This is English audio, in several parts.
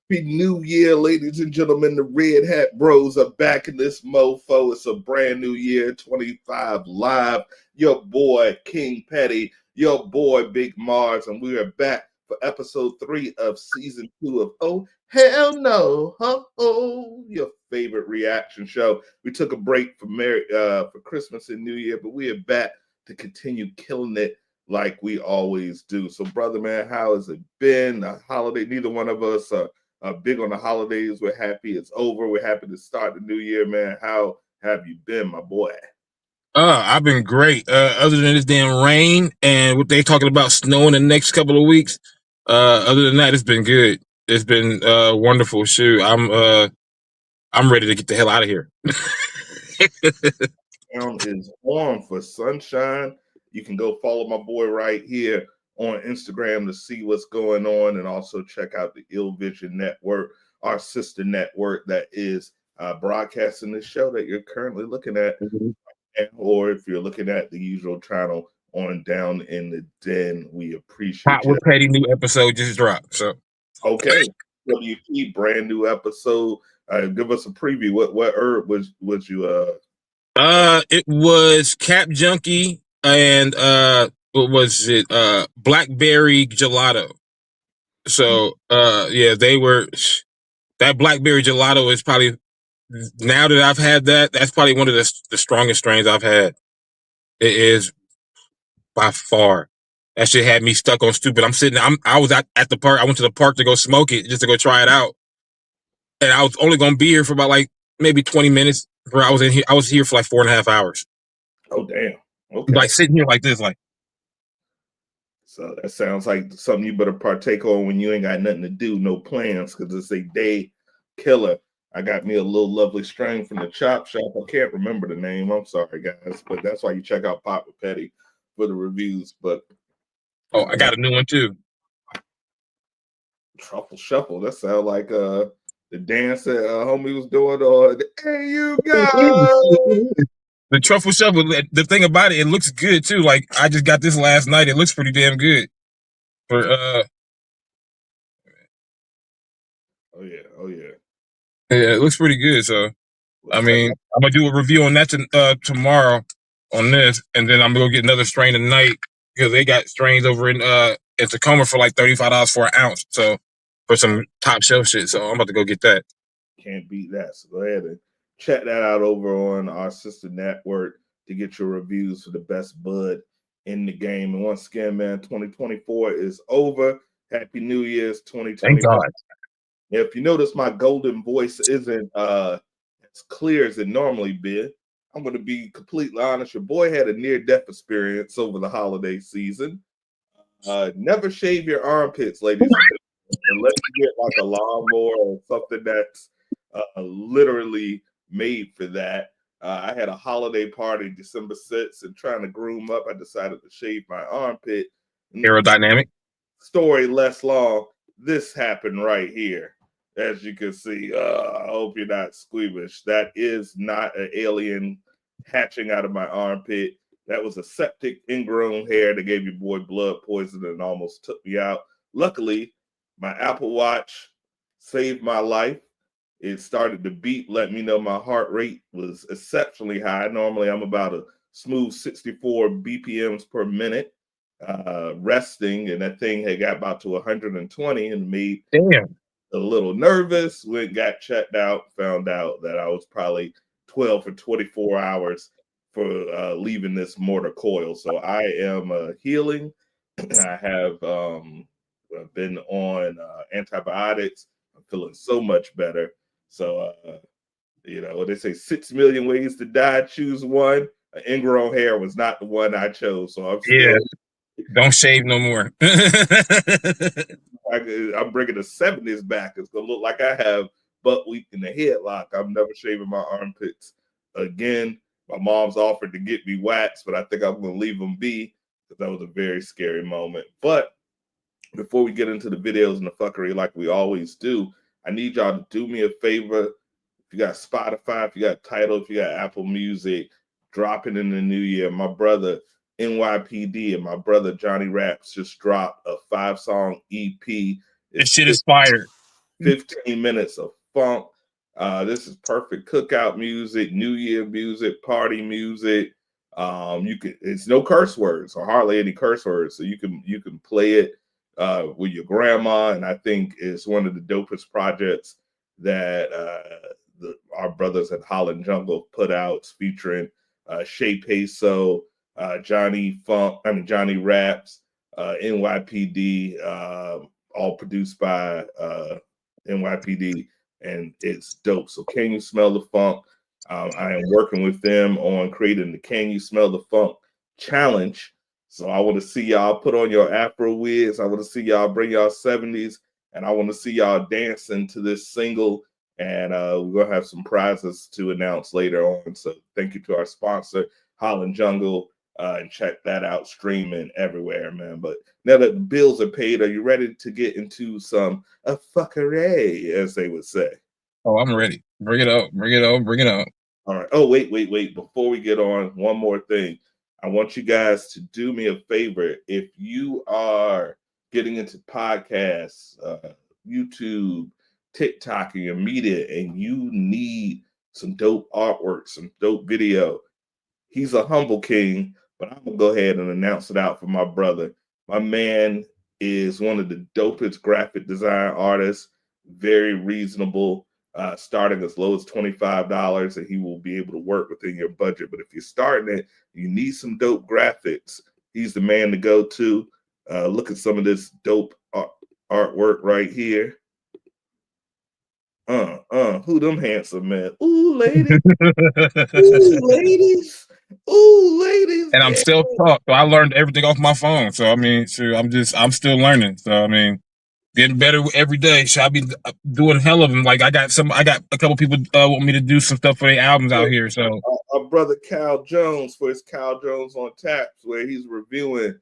Happy New Year, ladies and gentlemen. The Red Hat Bros are back in this mofo. It's a brand new year, 25 live. Your boy, King Petty, your boy, Big Mars, and we are back for episode 3 of season 2 of Oh, Hell No, oh, your favorite reaction show. We took a break for Christmas and New Year, but we are back to continue killing it like we always do. So, brother, man, how has it been? A holiday, neither one of us big on the holidays. We're happy it's over. We're happy to start the new year, man. How have you been, my boy? I've been great. Other than this damn rain and what they talking about snow in the next couple of weeks. Other than that, it's been good. It's been wonderful. Shoot, I'm ready to get the hell out of here. Town is on for sunshine. You can go follow my boy right here on Instagram to see what's going on, and also check out the Ill Vision Network, our sister network that is broadcasting this show that you're currently looking at. Or if you're looking at the usual channel on Down in the Den, we appreciate Hot with Petty new episode just dropped. So okay, WP brand new episode. Give us a preview. What herb was you? It was Cap Junkie and what was it? Blackberry gelato. So yeah, they were. That blackberry gelato is probably, now that I've had that, that's probably one of the strongest strains I've had. It is by far. That shit had me stuck on stupid. I was at the park. I went to the park to go smoke it, just to go try it out. And I was only going to be here for about like maybe 20 minutes. Where I was here for like 4.5 hours. Oh, damn. Okay. Like sitting here like this, like. So that sounds like something you better partake on when you ain't got nothing to do, no plans, because it's a day killer. I got me a little lovely strain from the Chop Shop. I can't remember the name. I'm sorry, guys, but that's why you check out Pop with Petty for the reviews. But I got a new one too. Truffle Shuffle. That sounds like the dance that homie was doing. Or hey, you go. The Truffle Shuffle. The thing about it looks good too. Like I just got this last night. It looks pretty damn good. For Oh yeah. Yeah, it looks pretty good. So, I mean, I'm gonna do a review on that tomorrow on this, and then I'm gonna go get another strain tonight because they got strains over in Tacoma for like $35 for an ounce. So, for some top shelf shit. So I'm about to go get that. Can't beat that. So go ahead and check that out over on our sister network to get your reviews for the best bud in the game. And once again, man, 2024 is over. Happy New Year's 2025. Thank God. If you notice, my golden voice isn't as clear as it normally be. I'm going to be completely honest. Your boy had a near-death experience over the holiday season. Never shave your armpits, ladies and gentlemen, unless you get like a lawnmower or something that's literally made for that. I had a holiday party December 6th, and trying to groom up, I decided to shave my armpit. Aerodynamic. Story less long. This happened right here. As you can see, I hope you're not squeamish. That is not an alien hatching out of my armpit. That was a septic ingrown hair that gave your boy blood poison and almost took me out. Luckily, my Apple Watch saved my life. It started to beat, let me know my heart rate was exceptionally high. Normally, I'm about a smooth 64 BPMs per minute resting, and that thing had got about to 120 and made a little nervous. When got checked out, found out that I was probably 12 or 24 hours for leaving this mortar coil. So I am healing. I have been on antibiotics. I'm feeling so much better. So, they say 6 million ways to die, choose one. Ingrown hair was not the one I chose. So I'm still. Don't shave no more. I'm bringing the 70s back. It's going to look like I have butt weak in the headlock. I'm never shaving my armpits again. My mom's offered to get me waxed, but I think I'm going to leave them be because that was a very scary moment. But before we get into the videos and the fuckery like we always do, I need y'all to do me a favor. If you got Spotify, if you got Tidal, if you got Apple Music, drop it in the new year. My brother NYPD and my brother Johnny Raps just dropped a 5-song EP. This shit is fire. 15 minutes of funk. This is perfect cookout music, New Year music, party music. It's no curse words or hardly any curse words, so you can play it with your grandma, and I think it's one of the dopest projects that our brothers at Holland Jungle put out, featuring Shay Peso, Johnny Raps, NYPD, all produced by NYPD, and it's dope. So Can You Smell the Funk? I am working with them on creating the Can You Smell the Funk challenge. So I want to see y'all put on your Afro wigs. I want to see y'all bring y'all 70s, and I want to see y'all dancing to this single. And we're going to have some prizes to announce later on. So thank you to our sponsor, Holland Jungle, and check that out streaming everywhere, man. But now that the bills are paid, are you ready to get into some fuckery, as they would say? Oh, I'm ready. Bring it up. Bring it up. Bring it up. All right. Oh, wait. Before we get on, one more thing. I want you guys to do me a favor. If you are getting into podcasts, YouTube, TikTok, and your media, and you need some dope artwork, some dope video, he's a humble king, but I'm going to go ahead and announce it out for my brother. My man is one of the dopest graphic design artists, very reasonable, starting as low as $25, and he will be able to work within your budget. But if you're starting it, you need some dope graphics, he's the man to go to. Look at some of this dope artwork right here. Who them handsome men? Ooh, ladies. Ooh, ladies. Ooh, ladies. And I'm still taught, so I learned everything off my phone. So I mean, I'm still learning. So I mean, getting better every day. Should I be doing hell of them? Like I got a couple people want me to do some stuff for their albums out here. So our brother Cal Jones for his Cal Jones on Taps, where he's reviewing.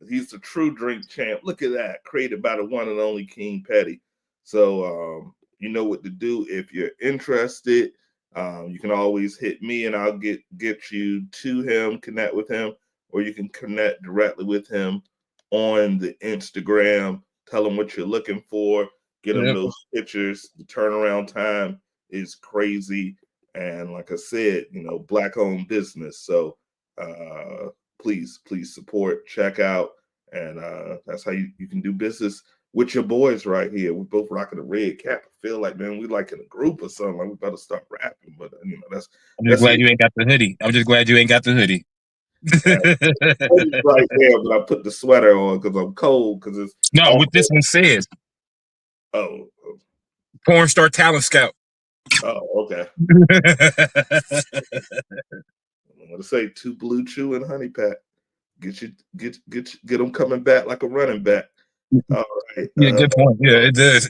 He's the true drink champ. Look at that, created by the one and only King Petty. So you know what to do if you're interested. You can always hit me, and I'll get you to him, connect with him, or you can connect directly with him on the Instagram. Tell him what you're looking for. Get him those pictures. The turnaround time is crazy, and like I said, Black-owned business. So please support, check out, and that's how you can do business with your boys right here. We're both rocking a red cap. I feel like, man, we like in a group or something. Like we better start rapping. But that's. I'm just glad you ain't got the hoodie. I'm just glad you ain't got the hoodie. Right there, but I put the sweater on because I'm cold. Because it's what this one says. Oh, Porn star talent scout. Oh, okay. I'm gonna say 2 Blue Chew and Honey Pack. Get them coming back like a running back. All right. Yeah, good point. Yeah, it does.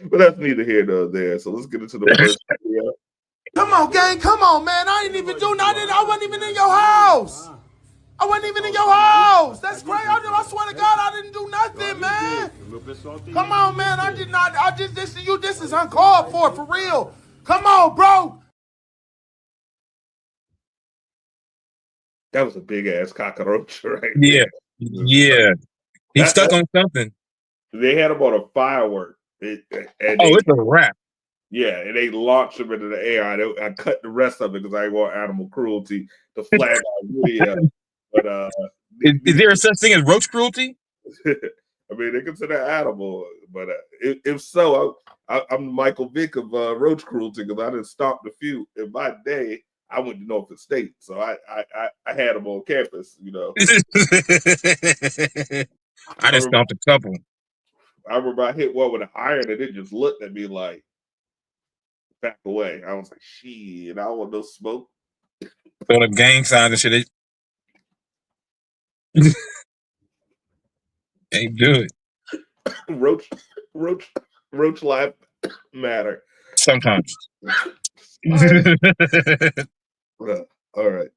But that's neither here nor there. So let's get into the first video. Come on, gang. Come on, man. I didn't even do nothing. I wasn't even in your house. I wasn't even in your house. That's crazy. I swear to God, I didn't do nothing, man. Come on, man. I did not. This is uncalled for real. Come on, bro. That was a big ass cockroach right there. Yeah. He's stuck on something. They had him on a firework. It's a wrap. Yeah, and they launched him into the air. I cut the rest of it because I want animal cruelty to flag out video. But is there a such thing as roach cruelty? I mean, they consider animal, but if so, I'm Michael Vick of roach cruelty because I done stopped a few in my day. I went to Norfolk State, so I had them on campus. I just stopped a couple. I remember I hit one with an iron, and it just looked at me like, back away. I was like, shit, I don't want no smoke. Throw the gang signs and shit. Ain't do it. Roach life matter. Sometimes. All right.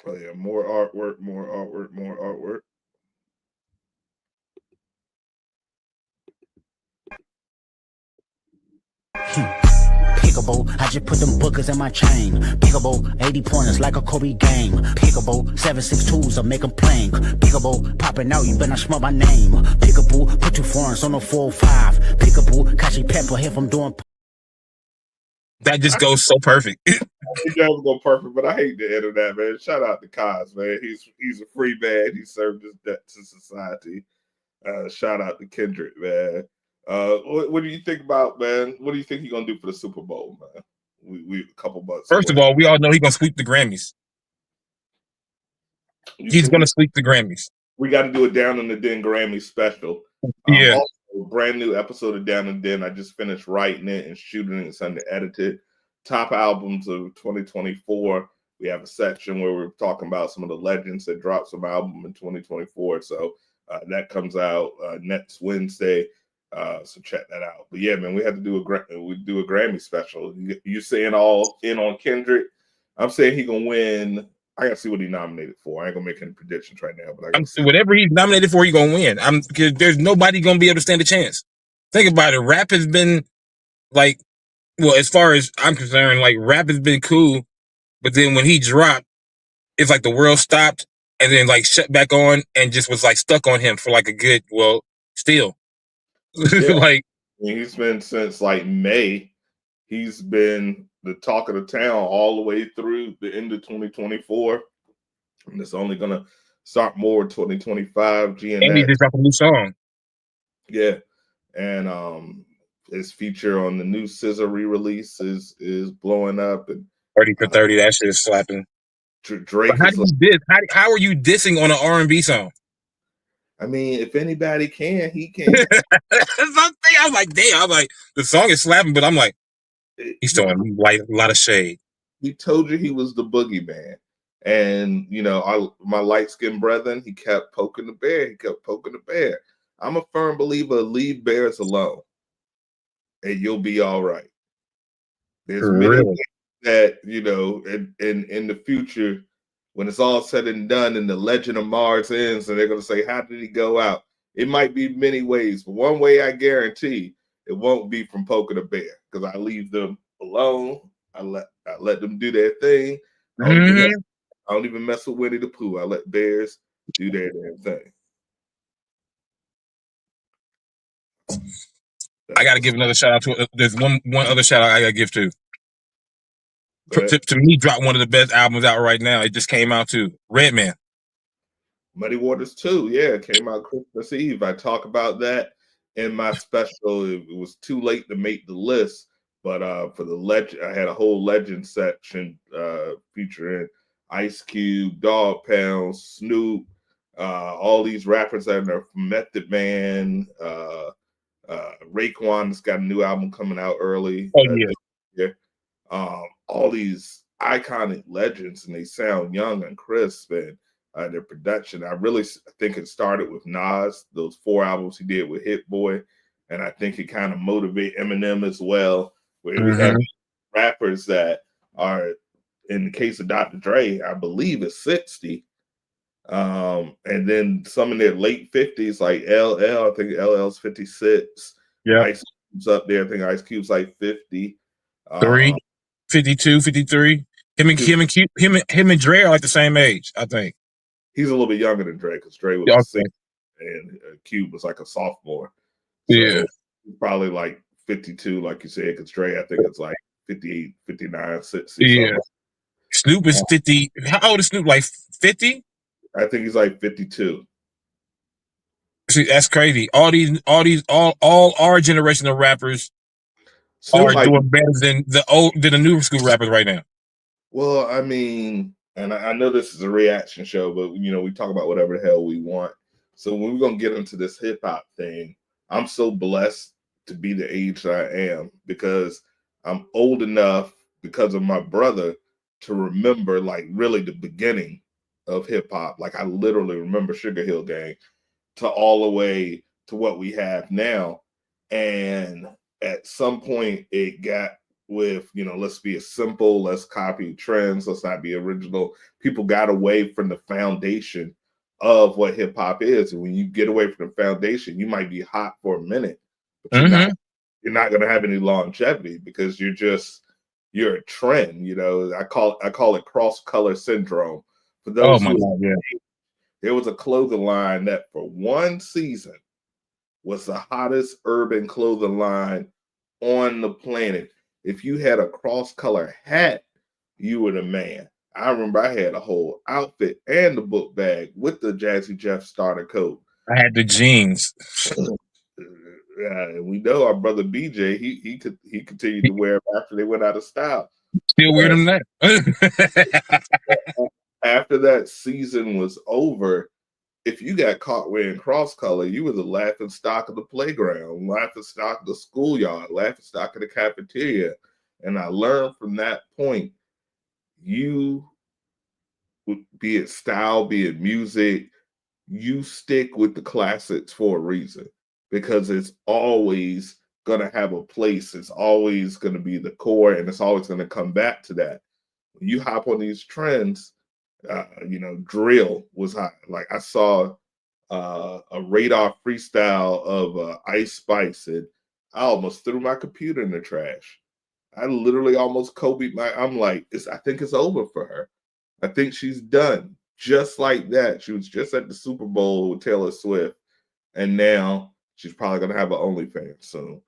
Oh yeah, more artwork. Pickable, I just put them bookers in my chain. Pickable, 80 pointers like a Kobe game. Pickable, 7.62s will make them plain. Pickable, popping out, you better not smell my name. Pickable, put 2 foreigns on the 405. Pickable, Kashi Pepper if I'm doing. That just goes so perfect. It does go perfect, but I hate the internet, man. Shout out to Kaz, man. He's a free man. He served his debt to society. Shout out to Kendrick, man. What do you think about, man? What do you think he's gonna do for the Super Bowl, man? We a couple months. First of all, we all know he's gonna sweep the Grammys. He's gonna sweep the Grammys. We got to do a Down in the Den Grammy special. Yeah. Also, a brand new episode of Down in the Den. I just finished writing it and shooting it. It's under edited. Top albums of 2024. We have a section where we're talking about some of the legends that dropped some album in 2024. So that comes out next Wednesday. So check that out. But yeah, man, we have to do a Grammy special. You saying all in on Kendrick? I'm saying he gonna win. I gotta see what he nominated for. I ain't gonna make any predictions right now, but whatever he's nominated for, he gonna win. Because there's nobody gonna be able to stand a chance. Think about it. Rap has been like, well, as far as I'm concerned, like rap has been cool, but then when he dropped, it's like the world stopped and then like shut back on and just was like stuck on him for like a good, well, still. Yeah. Like he's been since like May. He's been the talk of the town all the way through the end of 2024, and it's only gonna start more in 2025. GNX. And he just dropped a new song. Yeah, and his feature on the new SZA re-release is blowing up. And 30 for 30, that shit is slapping. Drake. How are you dissing on an R&B song? I mean, if anybody can, he can. I'm like, damn. I'm like, the song is slapping, but I'm like, he's throwing like a lot of shade. He told you he was the boogeyman. And, you know, my light-skinned brethren, he kept poking the bear. I'm a firm believer, leave bears alone, and you'll be all right. There's many things that, you know, in the future, when it's all said and done and the legend of Mars ends, and they're going to say, how did he go out? It might be many ways, but one way I guarantee it won't be from poking a bear, because I leave them alone. I let them do their thing. I don't even mess with Winnie the Pooh. I let bears do their damn thing. I got to give another shout out to. There's one other shout out I got to give to. To me, drop one of the best albums out right now. It just came out too. Redman. Muddy Waters 2, yeah, it came out Christmas Eve. I talk about that in my special. It was too late to make the list, but for the legend, I had a whole legend section featuring Ice Cube, Dogg Pound, Snoop, all these rappers that are Method Man, Raekwon's got a new album coming out early. Oh yeah. All these iconic legends, and they sound young and crisp, and their production. I really think it started with Nas, those 4 albums he did with Hit Boy, and I think it kind of motivated Eminem as well, where we have rappers that are, in the case of Dr. Dre, I believe is 60, and then some in their late 50s, like LL. I think LL's 56. Yeah, Ice Cube's up there. I think Ice Cube's like 50. 52, 53. Him and Dre are like the same age, I think. He's a little bit younger than Dre, because Dre was a senior and Cube was like a sophomore. So yeah, probably like 52, like you said, because Dre, I think it's like 58, 59, 60. Yeah. Snoop is 50. How old is Snoop? Like 50? I think he's like 52. See, that's crazy. All our generation of rappers are doing better than the newer school rappers right now. Well, I mean, and I know this is a reaction show, but you know, we talk about whatever the hell we want. So when we're gonna get into this hip hop thing, I'm so blessed to be the age that I am, because I'm old enough, because of my brother, to remember like really the beginning of hip hop. Like I literally remember Sugar Hill Gang to all the way to what we have now. And at some point it got with, you know, let's be simple, let's copy trends, let's not be original. People got away from the foundation of what hip hop is. And when you get away from the foundation, you might be hot for a minute, but you're not going to have any longevity because you're a trend. You know, I call it cross color syndrome. For those my God, yeah. there was a clothing line that for one season was the hottest urban clothing line on the planet. If you had a cross color hat, you were the man. I remember I had a whole outfit and the book bag with the Jazzy Jeff starter coat. I had the jeans. We know our brother BJ. He continued to wear them after they went out of style. Still wear them now. After that season was over, if you got caught wearing cross color, you were the laughing stock of the playground, laughing stock of the schoolyard, laughing stock of the cafeteria. And I learned from that point, you, be it style, be it music, you stick with the classics for a reason, because it's always going to have a place. It's always going to be the core, and it's always going to come back to that. When you hop on these trends, drill was hot. Like I saw a radar freestyle of Ice Spice, and I almost threw my computer in the trash. I literally almost Kobe. I'm like, I think it's over for her. I think she's done. Just like that. She was just at the Super Bowl with Taylor Swift, and now she's probably going to have an OnlyFans soon.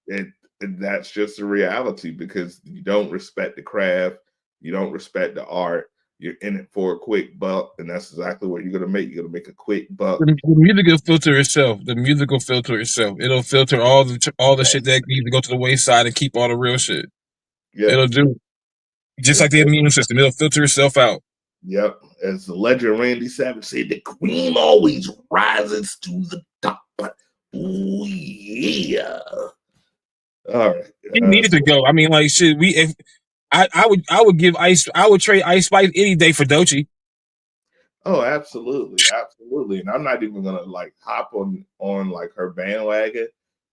And that's just the reality, because you don't respect the craft. You don't respect the art. You're in it for a quick buck, and that's exactly what you're going to make. You're going to make a quick buck. The music will filter itself. The music will filter itself. It'll filter all the shit that needs to go to the wayside and keep all the real shit. Yeah. It'll do. Just like the immune system. It'll filter itself out. Yep. As the legend Randy Savage said, the cream always rises to the top. Ooh, yeah. All right. He needed to go. I mean, like, shit, I would trade Ice Spice any day for Doechii. Oh, absolutely. Absolutely. And I'm not even gonna like hop on like her bandwagon,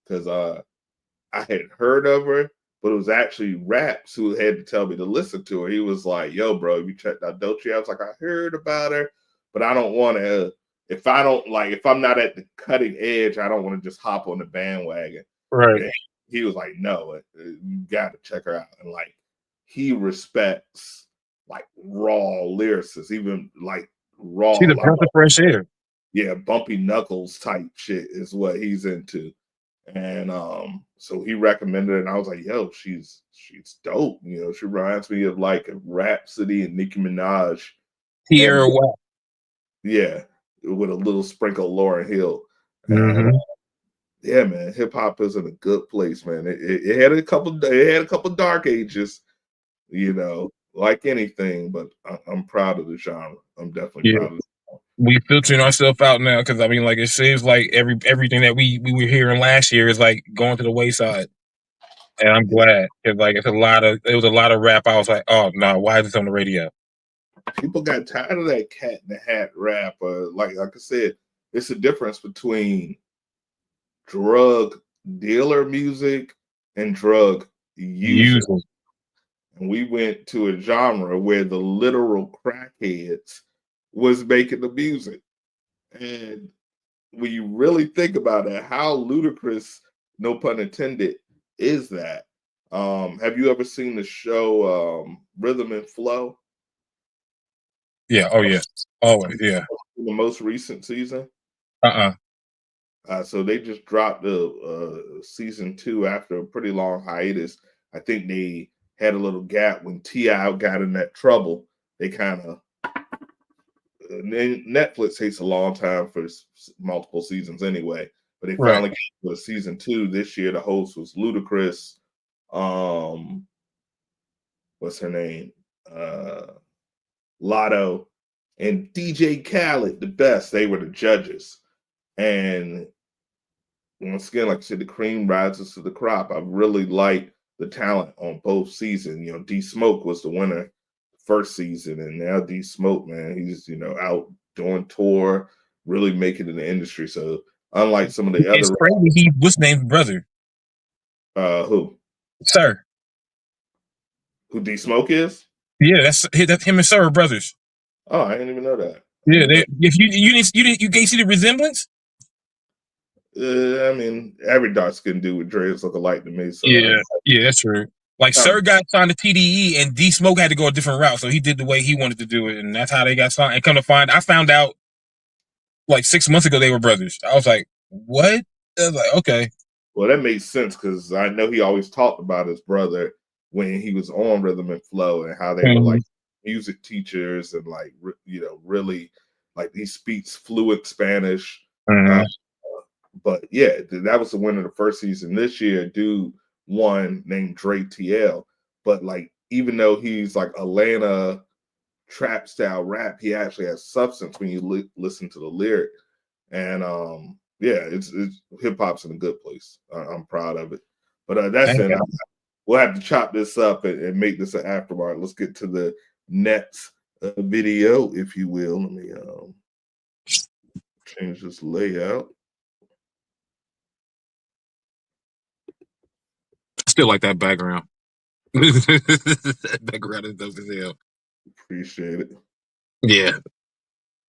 because I had heard of her, but it was actually Raps who had to tell me to listen to her. He was like, yo, bro, you checked out Doechii? I was like, I heard about her, but I don't want to, if I'm not at the cutting edge, I don't want to just hop on the bandwagon. Right. And he was like, no, you got to check her out. And like, he respects like raw lyricists, even like raw. She's a breath of fresh air. Yeah, bumpy knuckles type shit is what he's into. And so he recommended it, and I was like, yo, she's dope. You know, she reminds me of like Rhapsody and Nicki Minaj. Tierra Whack. Yeah, with a little sprinkle of Lauryn Hill. Mm-hmm. And, yeah, man, hip hop is in a good place, man. It had a couple dark ages, you know, like anything, but I'm proud of the genre. I'm definitely proud of it. We filtering ourselves out now, because I mean, like, it seems like everything that we were hearing last year is like going to the wayside, and I'm glad, because like it was a lot of rap. I was like, oh no, why is this on the radio? People got tired of that cat in the hat rap. Like I said, it's a difference between drug dealer music and drug user. And we went to a genre where the literal crackheads was making the music. And when you really think about it, how ludicrous, no pun intended, is that? Have you ever seen the show Rhythm and Flow? Yeah. Oh yeah. Always. Yeah. The most recent season. So they just dropped the season 2 after a pretty long hiatus. I think they had a little gap when T.I. got in that trouble. They kind of Netflix takes a long time for multiple seasons anyway, but they finally came to season 2 this year. The host was Ludacris. What's her name? Lotto and DJ Khaled, the best. They were the judges. And once again, like I said, the cream rises to the crop. I really like the talent on both seasons. You know, D Smoke was the winner first season, and now D Smoke, man, he's, you know, out doing tour, really making it in the industry. So unlike some of the other, he was named brother. Who? Sir. Who D Smoke is? Yeah, that's him and Sir are brothers. Oh, I didn't even know that. Yeah, if you can't see the resemblance. I mean, every dark skinned dude with dreads look alike to me. So yeah, that's true. Like Sir got signed to TDE, and D Smoke had to go a different route, so he did the way he wanted to do it, and that's how they got signed. And come to find, I found out like 6 months ago they were brothers. I was like, what? I was like, okay. Well, that makes sense because I know he always talked about his brother when he was on Rhythm and Flow and how they were like music teachers and like really like he speaks fluent Spanish. But yeah, that was the winner of the first season. This year, dude won named Dre TL. But like, even though he's like Atlanta trap style rap, he actually has substance when you listen to the lyric. And yeah, it's hip hop's in a good place. I'm proud of it. But that's it. We'll have to chop this up and make this an afterward. Let's get to the next video, if you will. Let me change this layout. Still like that background. That background is dope as hell. Appreciate it. Yeah.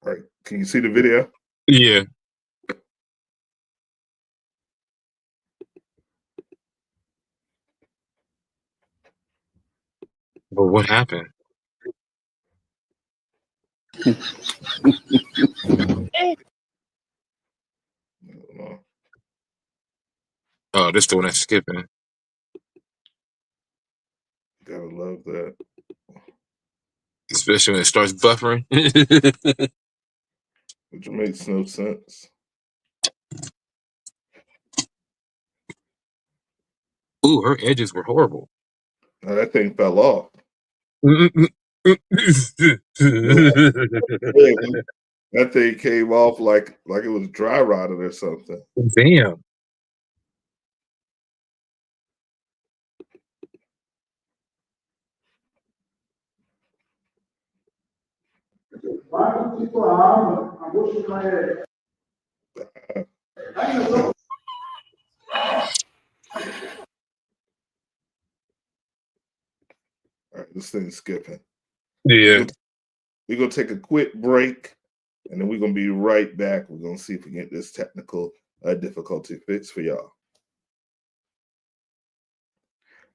All right. Can you see the video? Yeah. But what happened? Oh, this the one that's skipping. Gotta love that. Especially when it starts buffering. Which makes no sense. Ooh, her edges were horrible. Oh, that thing fell off. That thing came off like it was dry rotted or something. Damn. All right, this thing's skipping. Yeah. We're going to take a quick break, and then we're going to be right back. We're going to see if we can get this technical difficulty fixed for y'all.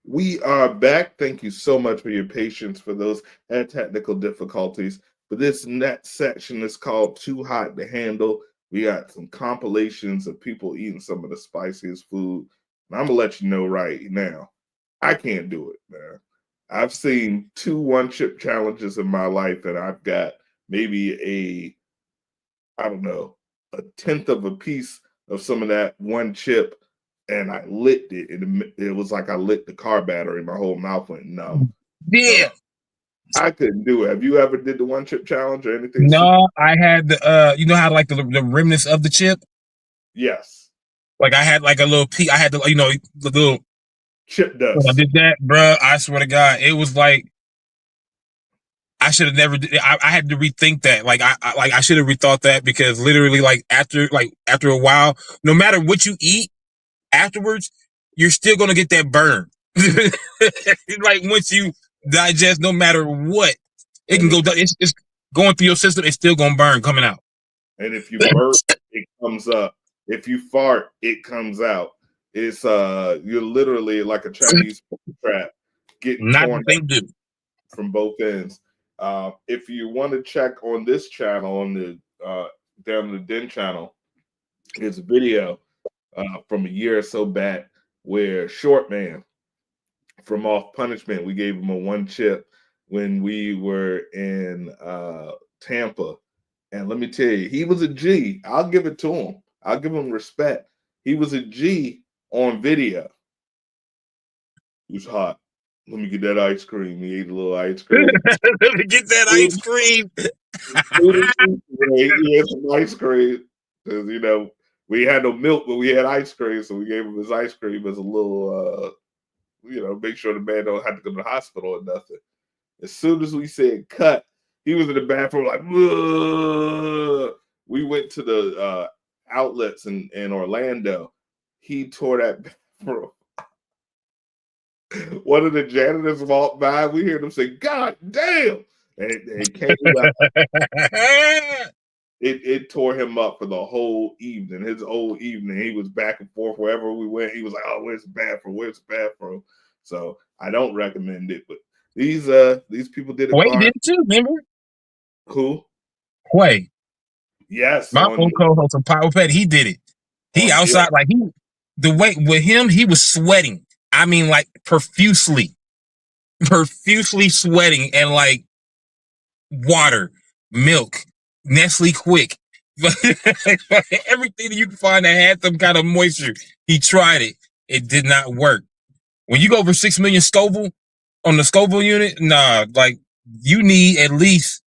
We are back. Thank you so much for your patience for those technical difficulties. But this next section is called Too Hot to Handle. We got some compilations of people eating some of the spiciest food. And I'm going to let you know right now, I can't do it, man. I've seen 2 one-chip challenges in my life, and I've got maybe a 10th of a piece of some of that one chip, and I licked it, and it was like I licked the car battery. My whole mouth went numb. Yeah. I couldn't do it. Have you ever did the one-chip challenge or anything? No, I had the you know how like the remnants of the chip? Yes. Like I had like a little I had the the little chip dust. I did that, bro. I swear to God, it was like I should have never. I had to rethink that. Like I should have rethought that because literally, like after a while, no matter what you eat afterwards, you're still gonna get that burn. Like once you digest, no matter what, it can go. It's going through your system. It's still gonna burn coming out. And if you burp, it comes up. If you fart, it comes out. It's you're literally like a Chinese trap getting torn from both ends. If you want to check on this channel, on the Down the Den channel, it's a video from a year or so back where Short Man from Off Punishment, we gave him a one chip when we were in Tampa. And let me tell you, he was a G. I'll give it to him. I'll give him respect. He was a G on video. It was hot. Let me get that ice cream. He ate a little ice cream. Let me get that ice cream. He had some ice cream. Because, we had no milk, but we had ice cream. So we gave him his ice cream as a little, make sure the man don't have to go to the hospital or nothing. As soon as we said cut, he was in the bathroom like, ugh. We went to the outlets in Orlando. He tore that bathroom. One of the janitors walked by. We heard him say, "God damn!" And it came out. it tore him up for the whole evening. His whole evening, he was back and forth wherever we went. He was like, "Oh, where's the bathroom? Where's the bathroom?" So I don't recommend it. But these people did it. Quay did it too. Remember? Who? Quay. Yes, My old co-host on Power Pet, he did it. He outside like the way with him, he was sweating. I mean, like profusely sweating, and like water, milk, Nestle Quick, everything that you can find that had some kind of moisture. He tried it. It did not work. When you go over 6 million Scoville on the Scoville unit, nah, like you need at least,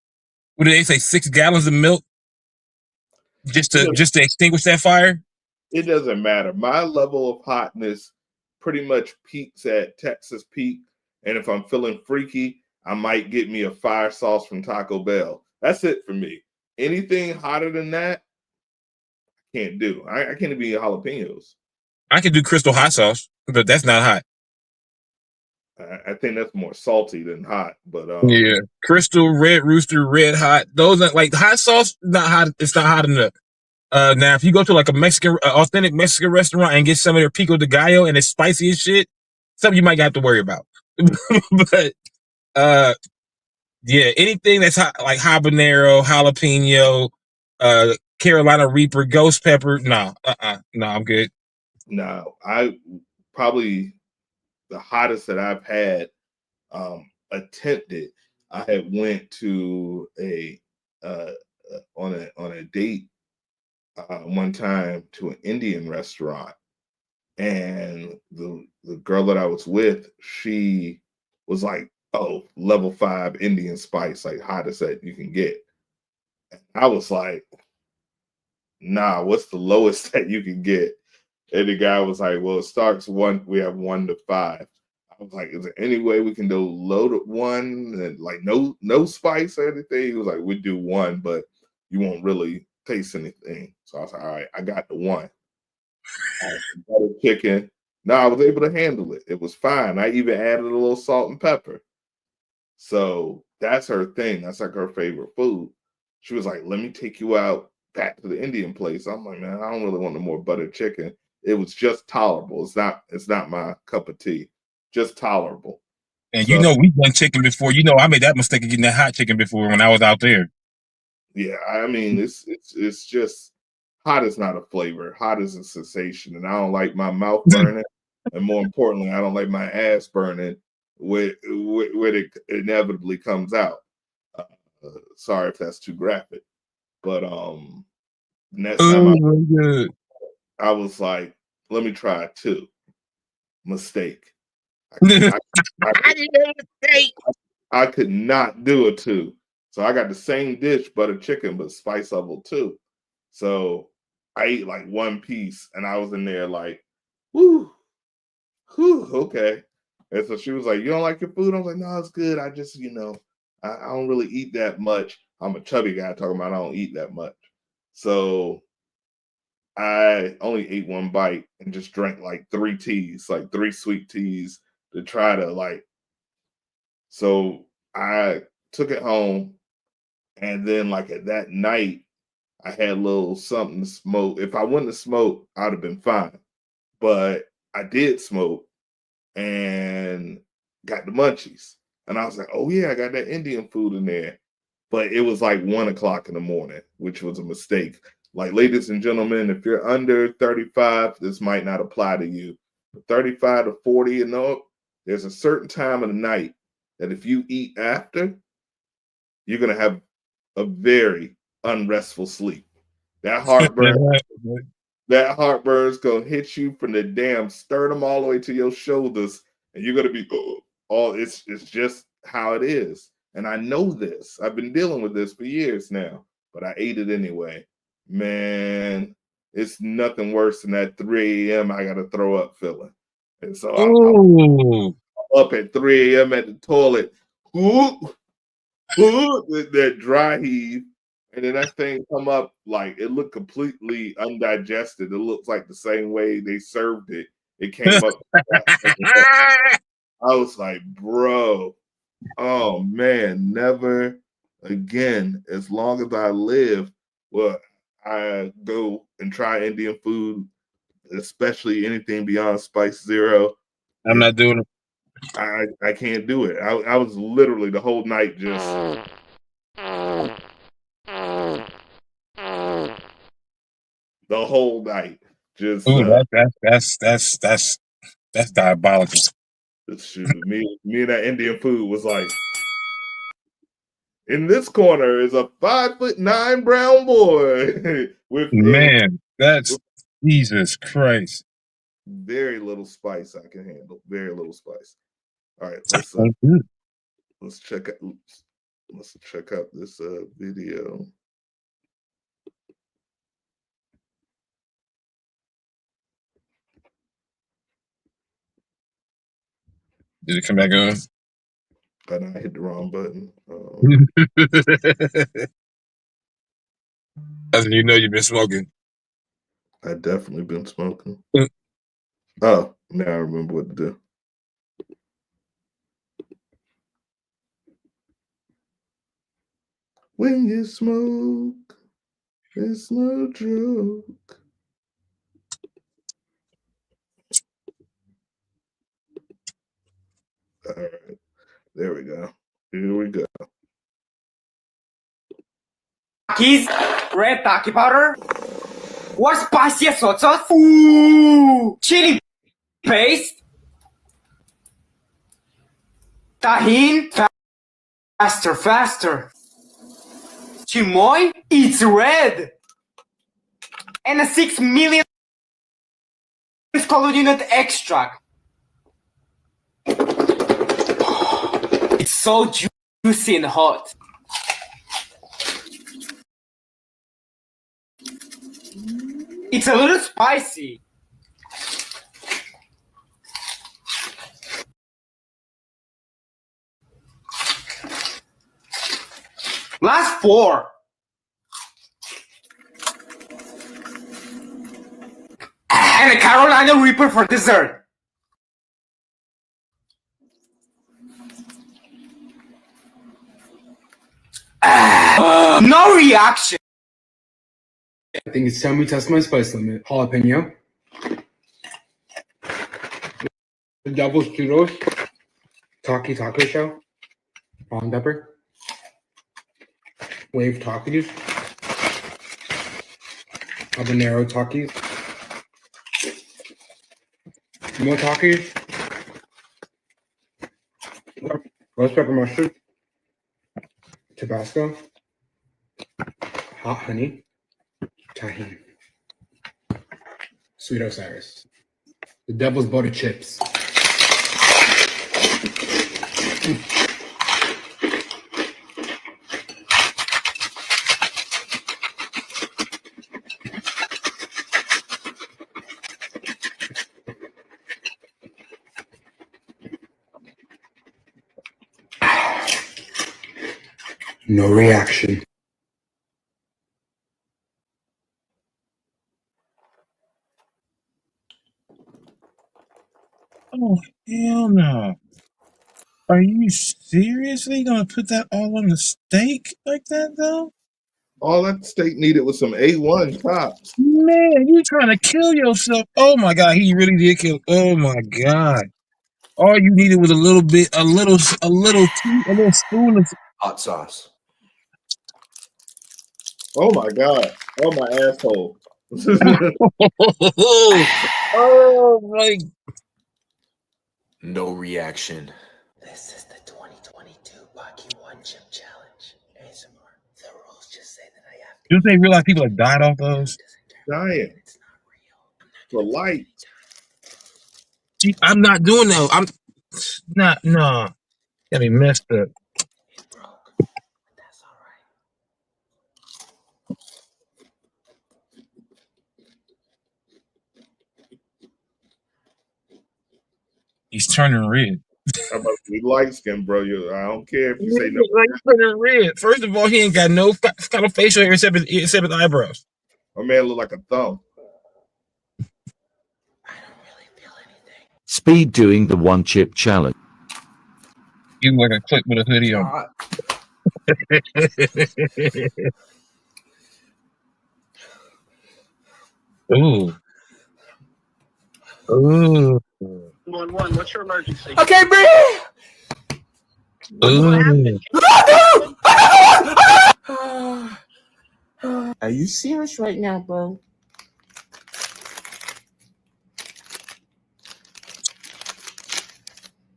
what do they say, 6 gallons of milk just to extinguish that fire. It doesn't matter. My level of hotness pretty much peaks at Texas peak, and if I'm feeling freaky, I might get me a fire sauce from Taco Bell. That's it for me. Anything hotter than that, I can't do. I can't even eat jalapenos. I can do Crystal hot sauce, but that's not hot. I think that's more salty than hot. But yeah, Crystal, Red Rooster, Red Hot. Those are like hot sauce. Not hot. It's not hot enough. Now, if you go to like a Mexican, authentic Mexican restaurant and get some of their pico de gallo and it's spicy as shit, something you might have to worry about. But yeah, anything that's hot, like habanero, jalapeno, Carolina Reaper, ghost pepper, no, I'm good. No, I probably the hottest that I've had attempted. I had went to a on a date one time to an Indian restaurant, and the girl that I was with, she was like, "Oh, level 5 Indian spice, like hottest that you can get." And I was like, "Nah, what's the lowest that you can get?" And the guy was like, "Well, it starts 1. We have 1 to 5." I was like, "Is there any way we can do loaded 1 and like no spice or anything?" He was like, "We do 1, but you won't really taste anything." So I was like, "All right, I got the 1." Butter chicken. No, I was able to handle it. It was fine. I even added a little salt and pepper. So that's her thing. That's like her favorite food. She was like, "Let me take you out back to the Indian place." I'm like, "Man, I don't really want no more butter chicken." It was just tolerable. It's not my cup of tea. Just tolerable. And so, we've done chicken before. I made that mistake of getting that hot chicken before when I was out there. Yeah, I mean, it's just hot is not a flavor. Hot is a sensation, and I don't like my mouth burning, and more importantly, I don't like my ass burning when it inevitably comes out. Sorry if that's too graphic, but next time I was like, "Let me try it too." Mistake. I could not do it too. So I got the same dish, butter chicken, but spice level 2. So I ate like 1 piece, and I was in there like, whoo, okay. And so she was like, "You don't like your food?" I was like, "No, it's good. I just, I don't really eat that much. I'm a chubby guy talking about I don't eat that much." So I only ate 1 bite and just drank like 3 teas, like 3 sweet teas to try to like. So I took it home, and then like at that night, I had a little something to smoke. If I wouldn't have smoked, I'd have been fine. But I did smoke and got the munchies. And I was like, "Oh yeah, I got that Indian food in there." But it was like 1 o'clock in the morning, which was a mistake. Like, ladies and gentlemen, if you're under 35, this might not apply to you. But 35 to 40 and up, there's a certain time of the night that if you eat after, you're going to have a very unrestful sleep. That heartburn's going to hit you from the damn sternum all the way to your shoulders, and you're going to be, it's just how it is. And I know this. I've been dealing with this for years now, but I ate it anyway. Man, it's nothing worse than that 3 a.m. I got to throw up feeling. And so I'm up at 3 a.m. at the toilet, that dry heave, and then that thing come up like it looked completely undigested. It looks like the same way they served it. It came up. I was like, bro, oh man, never again. As long as I live, Well, I go and try Indian food, especially anything beyond Spice Zero. I'm not doing it. I can't do it. I was literally the whole night just the whole night just Ooh, that's diabolical. shoot, me and that Indian food was like, in this corner is a 5'9" brown boy with Man, that's Jesus Christ. very little spice I can handle. Very little spice. All right, let's check out this video. Did it come back on? I hit the wrong button. As you know, you've been smoking. I definitely been smoking. Oh, now I remember what to do. When you smoke, it's no joke. All right, there we go. Here we go. Takis, red taki powder, or spicy hot sauce, ooh, chili paste, tahin, faster, chimoy, it's red, and a 6 million nut extract. It's so juicy and hot. It's a little spicy. Last 4. And a Carolina Reaper for dessert. No reaction. I think it's time we test my spice limit. Jalapeno. The Devil's Churros. Taco Shell. Lemon pepper. Wave Takis. Habanero Takis. More Takis. Roast pepper mustard. Tabasco. Hot honey. Tahin. Sweet Osiris. The Devil's Butter Chips. No reaction. Oh, hell no. Are you seriously gonna put that all on the steak like that, though? All that steak needed was some A1 tops. Man, you trying to kill yourself. Oh my God, he really did kill. Oh my God. All you needed was a little spoon of Hot sauce. Oh my God. Oh my asshole. oh my. No reaction. This is the 2022 Bucky One Chip Challenge. ASMR. The rules just say that I have to. Do they realize people have died off those? Dying. It's not real. For light. See, I'm not doing that. I'm not. No. Got me messed up. It broke, but that's all right. He's turning red. How about you light skin, bro? I don't care if you say no. Like turning red. First of all, he ain't got no kind of facial hair except his eyebrows. My man look like a thumb. I don't really feel anything. Speed doing the one chip challenge. You look like a clip with a hoodie on. Ooh. Ooh. 111, what's your emergency? I can't breathe. Ooh. Are you serious right now, bro?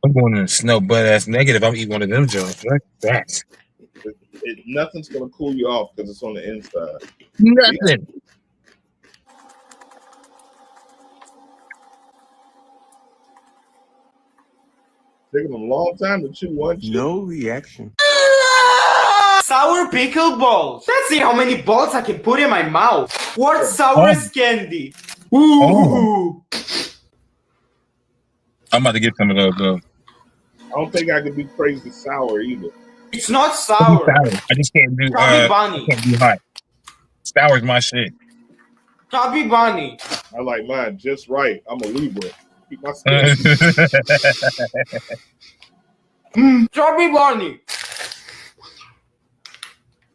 I'm going in the snow butt ass negative. I'm eating one of them joints. Like that. Nothing's gonna cool you off because it's on the inside. Nothing. Taking them a long time to chew one chip. No reaction. Sour pickle balls. Let's see how many balls I can put in my mouth. What's sourest candy? Ooh. Oh. I'm about to get some of those though. I don't think I can do crazy sour either. It's not sour. I just can't do Chubby bunny. I can't do hot. Sour's my shit. Chubby bunny. I like mine just right. I'm a Libra. Keep my skin. Chubby bunny.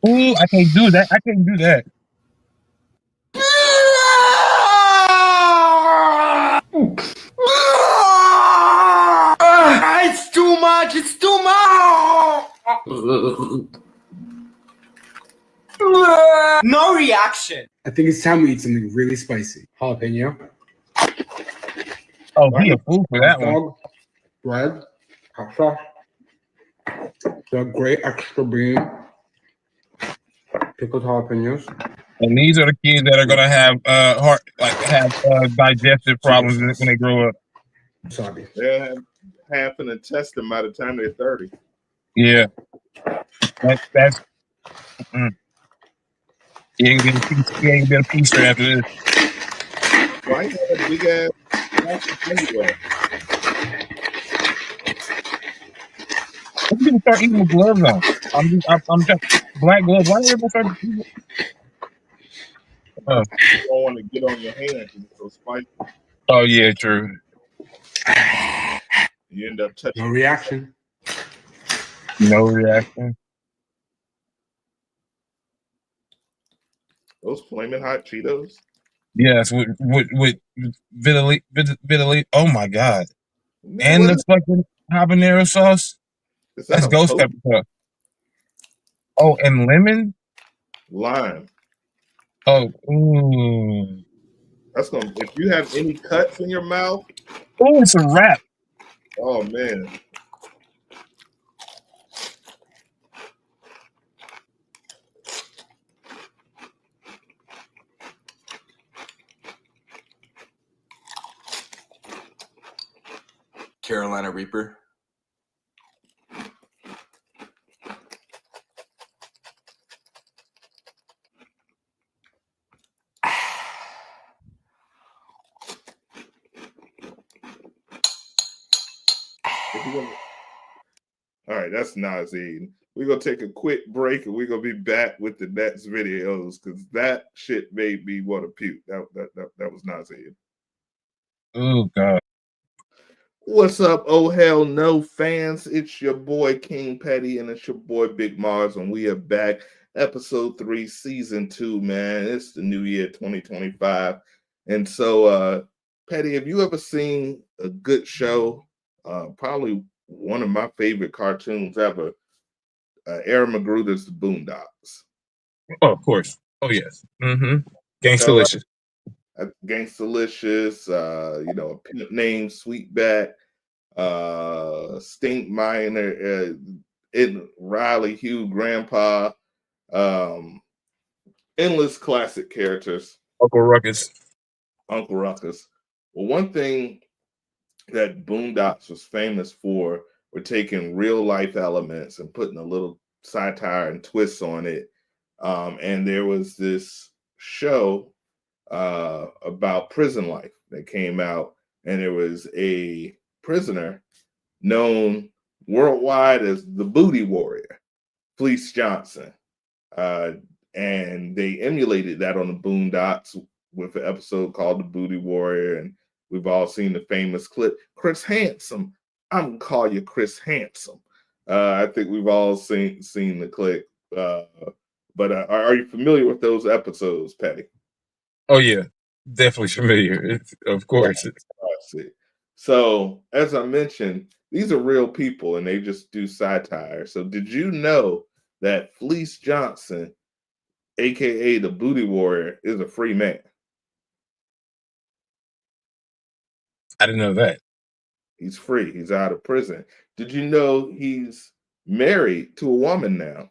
Ooh, I can't do that. I can't do that. It's too much. It's too much. No reaction. I think it's time we eat something really spicy. Jalapeno. Oh, be a fool for that one. Bread. Hot sauce. The great extra bean. Pickled jalapenos. And these are the kids that are gonna have digestive problems when they grow up. Sorry. They'll have half an intestine by the time they're 30. Yeah. That's you ain't gonna be a feaster after this. Why you got a big ass anyway? Let's people start eating with gloves on. I'm just black gloves. Why do everybody start eating? You don't want to get on your hands because it's so spicy. Oh yeah, true. You end up touching. No reaction. No reaction. Those flaming hot Cheetos. Yes, with Vitaly. Oh my god! And What the fucking habanero sauce. is that? That's ghost pepper sauce. Oh, and lemon. Lime. Oh, ooh. That's gonna. If you have any cuts in your mouth. Oh, it's a wrap. Oh man. Carolina Reaper. All right, that's nauseating. We're gonna take a quick break and we're gonna be back with the next videos because that shit made me want to puke. That was nauseating. Oh god. What's up, oh hell no fans? It's your boy King Petty and it's your boy Big Mars, and we are back. Episode 3, season 2, man. It's the new year 2025. And so Petty, have you ever seen a good show? Probably one of my favorite cartoons ever. Aaron McGruder's The Boondocks. Oh, of course. Oh yes. Mm-hmm. Gangstalicious. Gangstalicious, a pimp named Sweetback, Stink Minor, Riley, Hugh, Grandpa, endless classic characters. Uncle Ruckus. Well, one thing that Boondocks was famous for were taking real life elements and putting a little satire and twists on it. And there was this show about prison life that came out, and there was a prisoner known worldwide as the Booty Warrior, Fleece Johnson. And they emulated that on the Boondocks with an episode called The Booty Warrior, and we've all seen the famous clip, Chris Handsome. I'm gonna call you Chris Handsome. I think we've all seen the clip. But are you familiar with those episodes, Patty? Oh yeah. Definitely familiar, of course. Classic. So, as I mentioned, these are real people and they just do satire. So, did you know that Fleece Johnson, aka the Booty Warrior, is a free man? I didn't know that. He's free. He's out of prison. Did you know he's married to a woman now?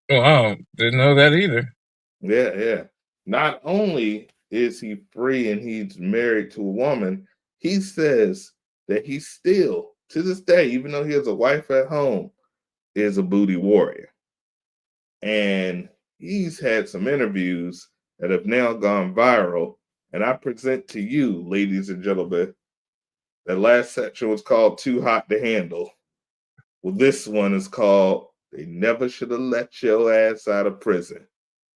Wow, didn't know that either. Yeah, yeah. Not only is he free and he's married to a woman, he says that he still, to this day, even though he has a wife at home, is a booty warrior. And he's had some interviews that have now gone viral. And I present to you, ladies and gentlemen, the last section was called Too Hot to Handle. Well, this one is called They Never Should Have Let Your Ass Out of Prison.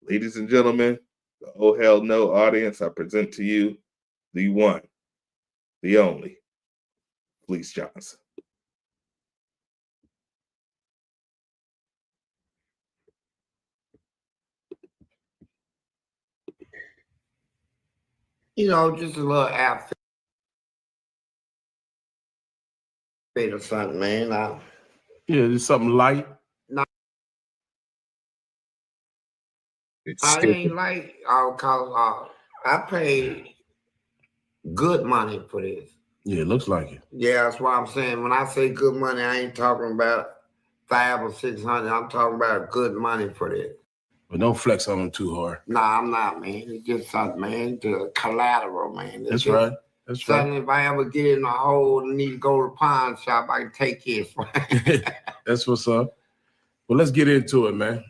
Ladies and gentlemen, the Oh Hell No audience, I present to you the one, the only, Fleece Johnson. You know, just a little outfit or something, man. Yeah, just something light. I ain't like cause I paid good money for this. Yeah, it looks like it. Yeah, that's why I'm saying when I say good money, I ain't talking about $500 or $600. I'm talking about good money for this. But don't flex on them too hard. Nah, I'm not, man. It's just something, man. The collateral, man. That's right. That's something right. If I ever get in a hole and need to go to the pawn shop, I can take his. That's what's up. Well, let's get into it, man.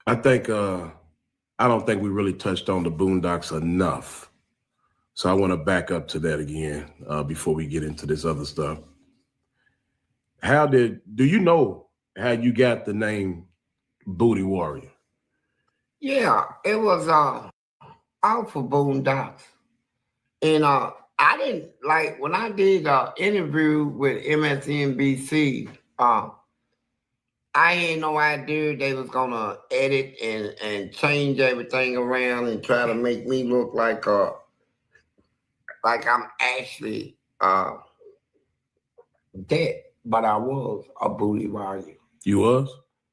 I don't think we really touched on the Boondocks enough. So I want to back up to that again before we get into this other stuff. Do you know how you got the name Booty Warrior? Yeah, it was out for Boondocks. And I didn't like when I did an interview with MSNBC, I had no idea they was gonna edit and change everything around and try to make me look like I'm actually dead, but I was a booty warrior. You was?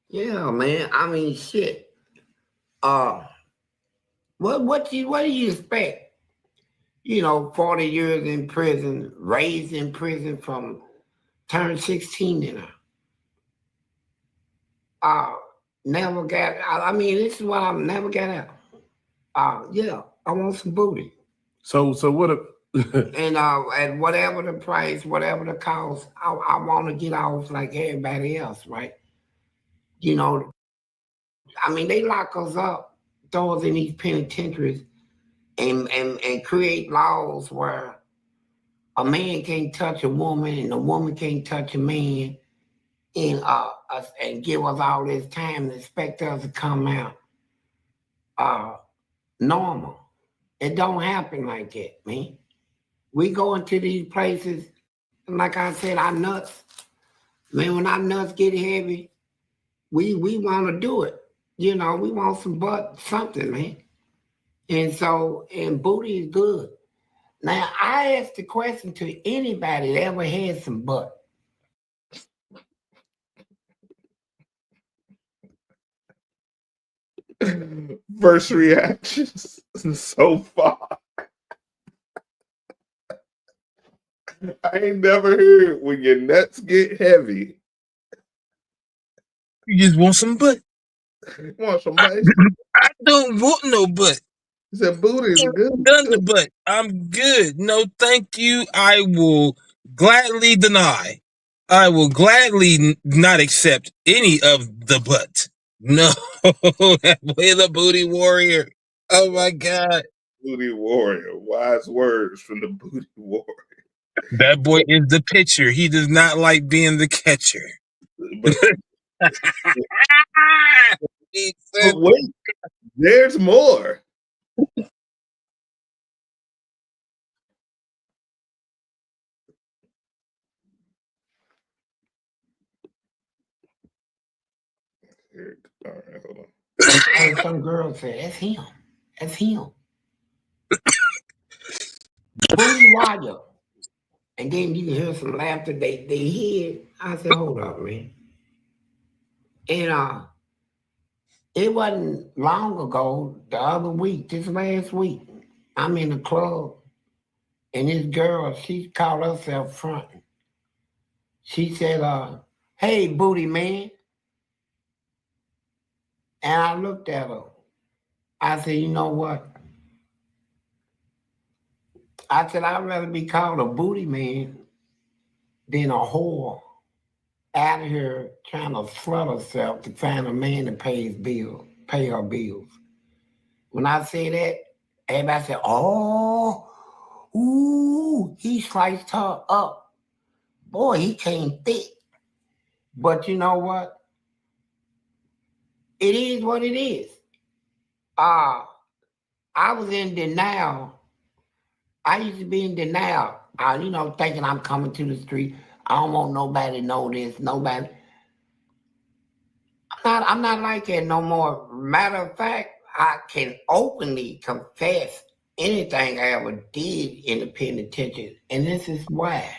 Yeah, man. I mean, shit. What do you expect? 40 years in prison, raised in prison from turned 16 in never got out. I mean, this is what I never got out. Yeah, I want some booty. So what and at whatever the price, whatever the cost, I want to get off like everybody else, right? I mean, they lock us up, throw us in these penitentiaries and create laws where a man can't touch a woman and a woman can't touch a man and give us all this time and expect us to come out normal. It don't happen like that, man. We go into these places, and like I said, our nuts, man, when our nuts get heavy, we want to do it. We want some butt, something, man. And booty is good. Now, I asked the question to anybody that ever had some butt. First reactions so far. I ain't never heard when your nuts get heavy. You just want some butt. Want some butt? I don't want no butt. He said booty is good. Done the butt. I'm good. No, thank you. I will gladly deny. I will gladly not accept any of the butt. No, that boy the booty warrior. Oh my God. Booty warrior. Wise words from the booty warrior. That boy is the pitcher. He does not like being the catcher. But wait, there's more. All right, hold on. And some girl said, "That's him. That's him." Booty Wire. And then you hear some laughter. They hear. I said, "Hold up, man." And it wasn't long ago. The other week, this last week, I'm in the club, and this girl, she called herself fronting. She said, "Hey, booty man." And I looked at her. I said, "You know what?" I said, "I'd rather be called a booty man than a whore out here trying to slut herself to find a man to pay her bills." When I say that, everybody said, "Oh, ooh, he sliced her up. Boy, he came thick." But you know what? It is what it is. I was in denial. I used to be in denial. Thinking I'm coming to the street. I don't want nobody to know this. Nobody. I'm not like that no more. Matter of fact, I can openly confess anything I ever did in the penitentiary, and this is why.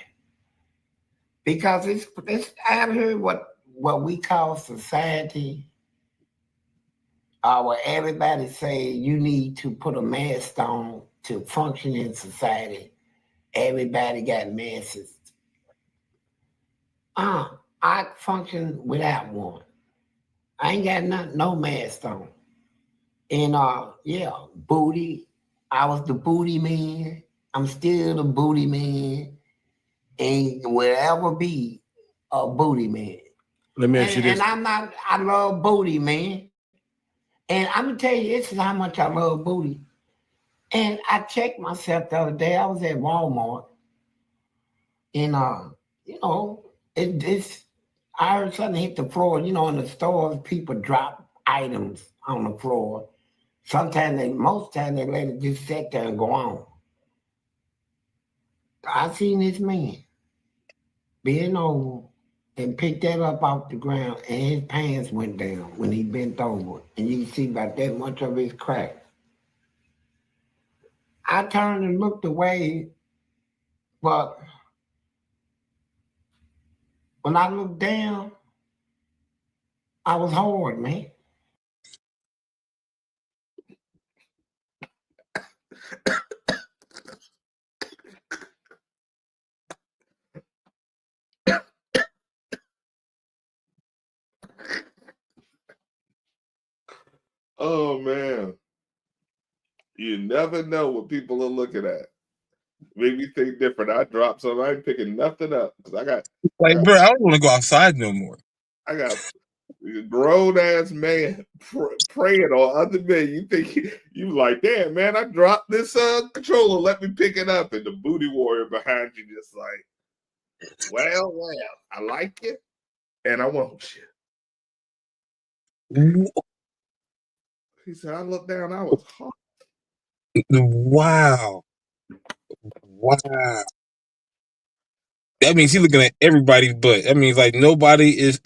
Because it's out here what we call society, where everybody say you need to put a mask on to function in society. Everybody got masks. I function without one. I ain't got no mask on. And booty. I was the booty man. I'm still the booty man. And will ever be a booty man. Let me ask you this. And I love booty, man. And I'm gonna tell you, this is how much I love booty. And I checked myself the other day. I was at Walmart. And I heard something hit the floor. In the stores, people drop items on the floor. Most times they let it just sit there and go on. I seen this man bend over and pick that up off the ground, and his pants went down when he bent over. And you can see about that much of his crack. I turned and looked away, but when I looked down, I was hard, man. Oh man, you never know what people are looking at. Make me think different. I dropped something. I ain't picking nothing up because I got bro, I don't want to go outside no more. I got a grown ass man praying on other men. You think you like, damn man, I dropped this controller. Let me pick it up, and the booty warrior behind you just like, well, I like you, and I want you. He said, I looked down, I was hot. Wow. That means he's looking at everybody's butt. That means like nobody is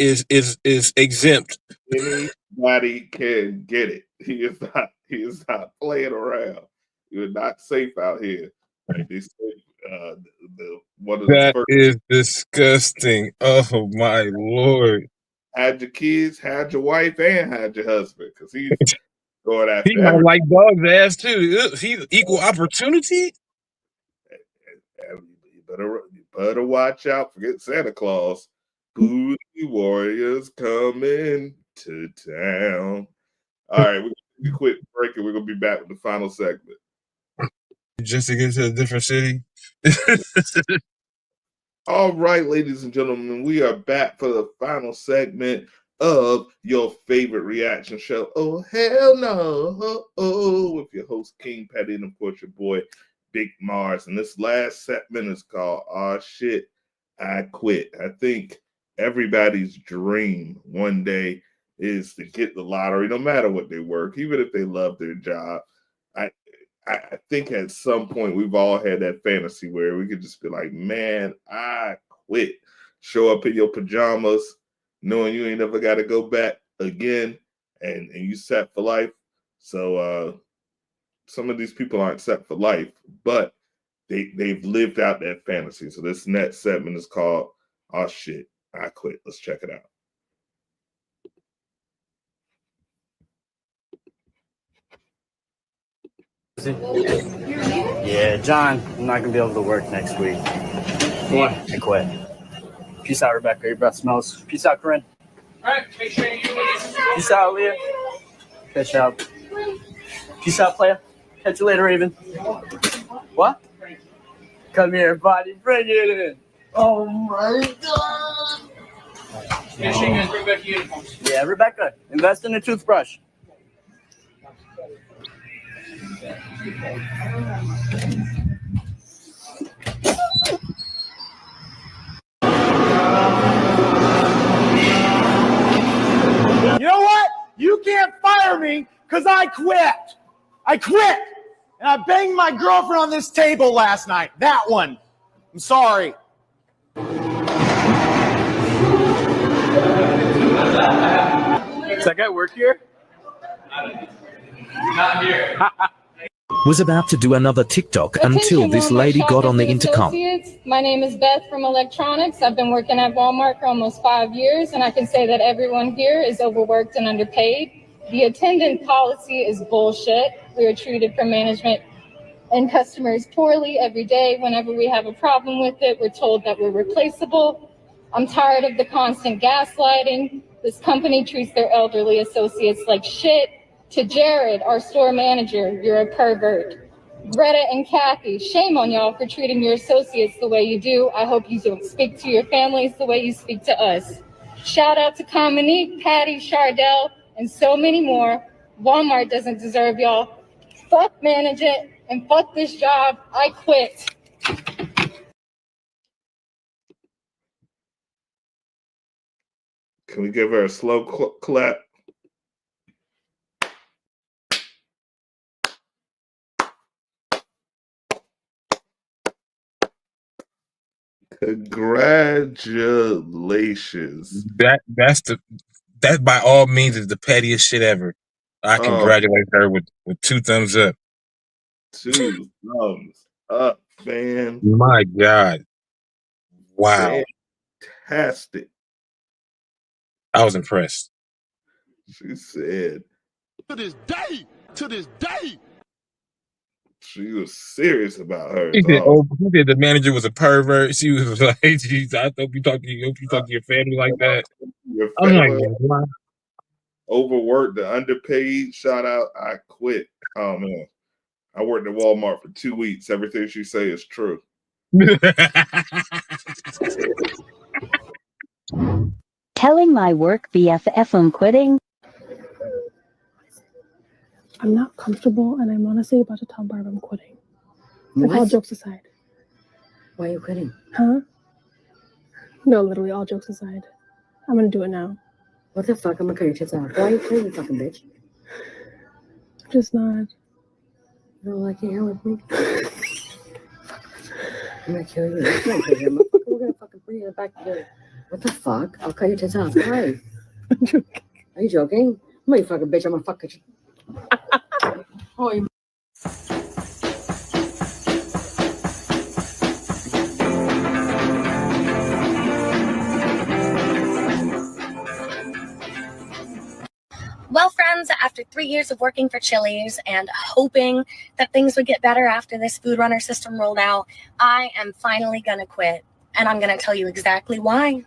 exempt. Anybody can get it. He is not playing around. You're not safe out here. That is disgusting. Oh my Lord. Had your kids, had your wife, and had your husband, because he's going after he might like dog's ass too. He's equal opportunity. You better watch out. Forget Santa Claus. Booty warriors coming to town. All right, we're gonna take a quick break, and we're gonna be back with the final segment. Just to get to a different city. All right, ladies and gentlemen, we are back for the final segment of your favorite reaction show. Oh, hell no. With your host, King Petty, and of course, your boy, Big Mars. And this last segment is called, "Oh Shit, I Quit." I think everybody's dream one day is to get the lottery, no matter what they work, even if they love their job. I think at some point we've all had that fantasy where we could just be like, man, I quit. Show up in your pajamas, knowing you ain't never got to go back again, and you set for life. So some of these people aren't set for life, but they've lived out that fantasy. So this next segment is called "Oh Shit, I Quit." Let's check it out. Yeah, John, I'm not gonna be able to work next week. What? I quit. Peace out, Rebecca. Your breath smells. Peace out, Corinne. All right, make sure you. Peace out, Leah. Catch out. Peace out, player. Catch you later, Raven. What? Come here, buddy. Bring it in. Oh my God. Make sure you guys bring back the uniforms. Yeah, Rebecca, invest in a toothbrush. You know what? You can't fire me because I quit. I quit. And I banged my girlfriend on this table last night. That one. I'm sorry. Does that guy work here? Not here. Was about to do another TikTok until this lady got on the intercom. My name is Beth from Electronics. I've been working at Walmart for almost 5 years, and I can say that everyone here is overworked and underpaid. The attendant policy is bullshit. We are treated from management and customers poorly every day. Whenever we have a problem with it, we're told that we're replaceable. I'm tired of the constant gaslighting. This company treats their elderly associates like shit. To Jared, our store manager, you're a pervert. Greta and Kathy, shame on y'all for treating your associates the way you do. I hope you don't speak to your families the way you speak to us. Shout out to Cominique, Patty, Chardell, and so many more. Walmart doesn't deserve y'all. Fuck management and fuck this job. I quit. Can we give her a slow clap? Congratulations. That by all means is the pettiest shit ever. I congratulate her with 2 thumbs up. 2 thumbs up, man. My God. Wow. Fantastic. I was impressed. She said, To this day. she was serious about her. He said the manager was a pervert. She was like, "Geez, I hope you talk to your family like that." Your I'm like, family, wow. overworked, the underpaid. Shout out, I quit. Oh man, I worked at Walmart for 2 weeks. Everything she say is true. Telling my work BFF I'm quitting. I'm not comfortable, and I'm honestly about to tell Barb I'm quitting. Like, all jokes aside. Why are you quitting? Huh? No, literally, all jokes aside. I'm gonna do it now. What the fuck? I'm gonna cut your tits off. Why are you quitting, you fucking bitch? I'm just not. You don't like hanging out with me? I'm gonna kill you. I'm gonna kill you. We're gonna fucking bring you back together. What the fuck? I'll cut your tits off. Why? I'm joking. Are you joking? I'm you fucking bitch. I'm gonna fuck you. Oh, you. Well, friends, after 3 years of working for Chili's and hoping that things would get better after this food runner system rolled out, I am finally going to quit. And I'm going to tell you exactly why.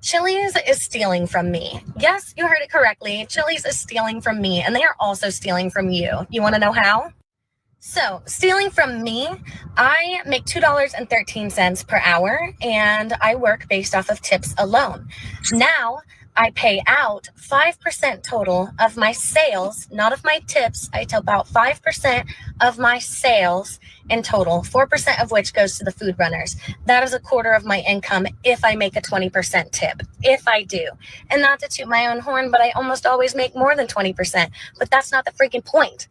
Chili's is stealing from me. Yes, you heard it correctly. Chili's is stealing from me, and they are also stealing from you. You want to know how? So, stealing from me, I make $2.13 per hour, and I work based off of tips alone. Now, I pay out 5% total of my sales, not of my tips. I tip out 5% of my sales in total, 4% of which goes to the food runners. That is a quarter of my income if I make a 20% tip, if I do. And not to toot my own horn, but I almost always make more than 20%. But that's not the freaking point.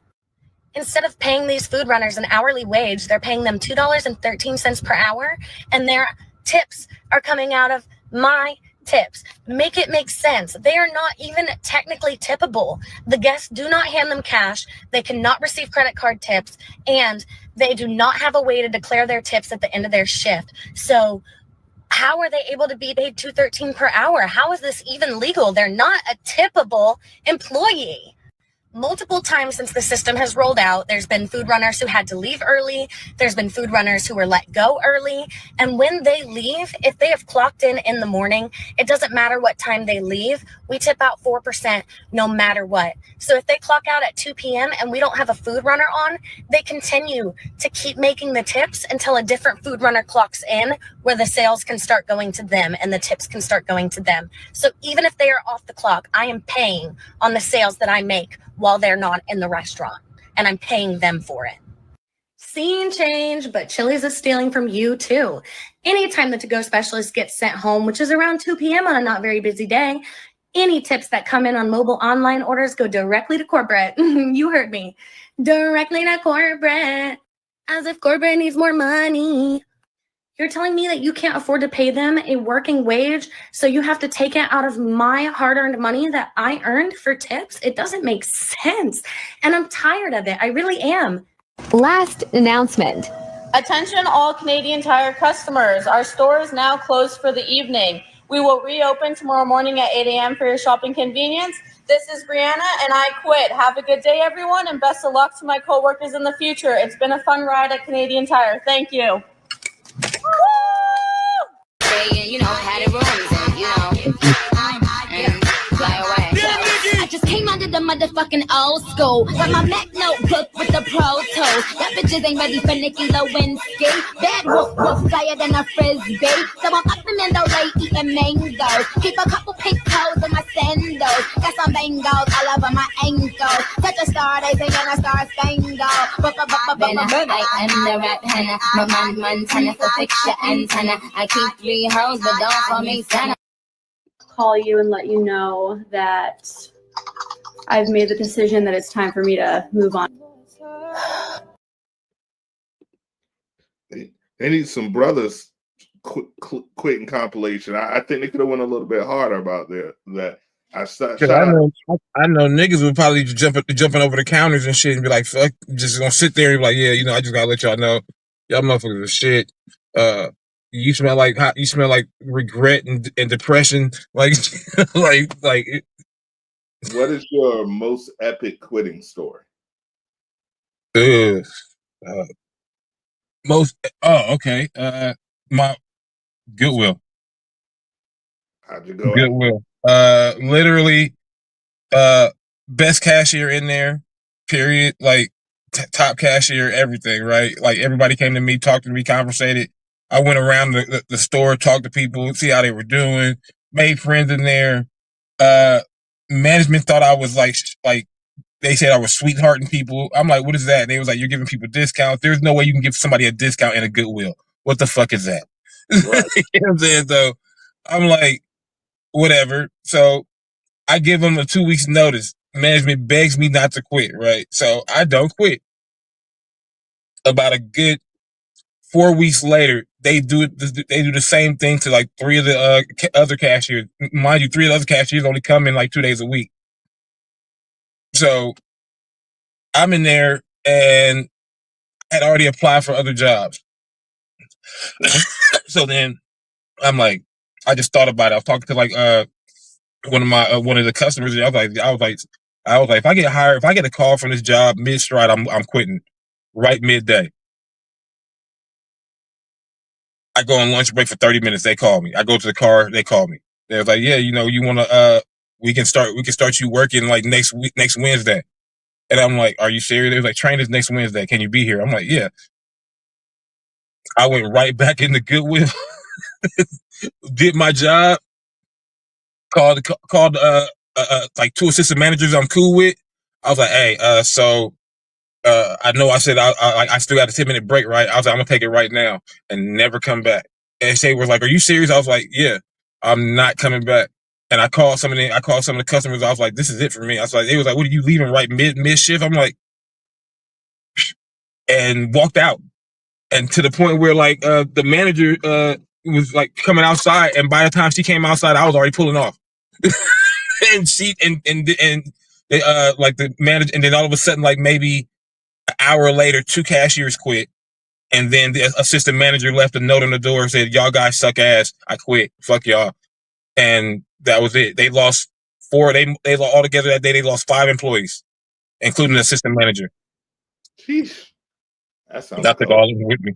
Instead of paying these food runners an hourly wage, they're paying them $2.13 per hour, and their tips are coming out of my tips. Make it make sense. They are not even technically tippable. The guests do not hand them cash. They cannot receive credit card tips, and they do not have a way to declare their tips at the end of their shift. So how are they able to be paid $2.13 per hour? How is this even legal? They're not a tippable employee. Multiple times since the system has rolled out, there's been food runners who had to leave early. There's been food runners who were let go early. And when they leave, if they have clocked in the morning, it doesn't matter what time they leave. We tip out 4% no matter what. So if they clock out at 2 p.m. and we don't have a food runner on, they continue to keep making the tips until a different food runner clocks in, where the sales can start going to them and the tips can start going to them. So even if they are off the clock, I am paying on the sales that I make while they're not in the restaurant, and I'm paying them for it. Scene change, but Chili's is stealing from you too. Anytime the to-go specialist gets sent home, which is around 2 p.m. on a not very busy day, any tips that come in on mobile online orders go directly to corporate. You heard me. Directly to corporate. As if corporate needs more money. You're telling me that you can't afford to pay them a working wage, so you have to take it out of my hard-earned money that I earned for tips? It doesn't make sense, and I'm tired of it. I really am. Last announcement. Attention all Canadian Tire customers. Our store is now closed for the evening. We will reopen tomorrow morning at 8 a.m. for your shopping convenience. This is Brianna, and I quit. Have a good day, everyone, and best of luck to my coworkers in the future. It's been a fun ride at Canadian Tire. Thank you. You know, had it rooms and, you know, and fly away. I just came out of the motherfucking old school. Got my Mac notebook with the Pro Tools. That bitches ain't ready for Nicki Lewinsky. Bad wolf flyer than a frisbee. So I'm up in Mandalay eating mangoes. Keep a couple pink toes in my sandals. Got some bangles all over my ankles. Such a star, they say I'm a star spangled. I am the rap henna. My man Montana for fix your antenna. I keep 3 hoes, but don't call me Santa. Call you and let you know that I've made the decision that it's time for me to move on. They need some brothers quitting compilation. I think they could have went a little bit harder about that. I know niggas would probably jumping over the counters and shit and be like, fuck, just gonna sit there and be like, yeah, you know, I just gotta let y'all know, y'all motherfuckers are shit. You smell like regret and depression, like like. What is your most epic quitting story? Okay. My Goodwill. How'd you go? Goodwill. Literally, best cashier in there. Period. Like top cashier, everything. Right. Like everybody came to me, talked to me, conversated. I went around the store, talked to people, see how they were doing, made friends in there. Management thought I was like they said I was sweethearting people. I'm like, what is that? They was like, you're giving people discounts. There's no way you can give somebody a discount in a Goodwill. What the fuck is that? Right. You know what I'm saying? So I'm like, whatever. So I give them a 2 weeks notice. Management begs me not to quit, right? So I don't quit. About a good 4 weeks later, they do the same thing to like 3 of the other cashiers. Mind you, 3 of the other cashiers only come in like 2 days a week. So I'm in there and had already applied for other jobs. So then I'm like, I just thought about it. I was talking to like one of the customers, and I was like, if I get a call from this job mid-stride, I'm quitting right midday. I go on lunch break for 30 minutes. They call me. I go to the car. They call me. They was like, yeah, you know, you want to, we can start you working like next Wednesday. And I'm like, are you serious? They was like, train is next Wednesday. Can you be here? I'm like, yeah. I went right back into Goodwill, did my job, called like 2 assistant managers I'm cool with. I was like, hey, I know I said I still got a 10-minute break, right? I was like, I'm gonna take it right now and never come back. And they was like, are you serious? I was like, yeah, I'm not coming back. And I called some of the customers. I was like, this is it for me. I was like, they was like, what are you leaving right mid shift? I'm like, and walked out. And to the point where like the manager was like coming outside, and by the time she came outside, I was already pulling off. And she and they, like the manager, and then all of a sudden, like maybe an hour later, 2 cashiers quit, and then the assistant manager left a note on the door and said, "Y'all guys suck ass. I quit. Fuck y'all." And that was it. They lost 4. They all together that day. They lost 5 employees, including the assistant manager. Sheesh. That sounds I took cold. all of them with me.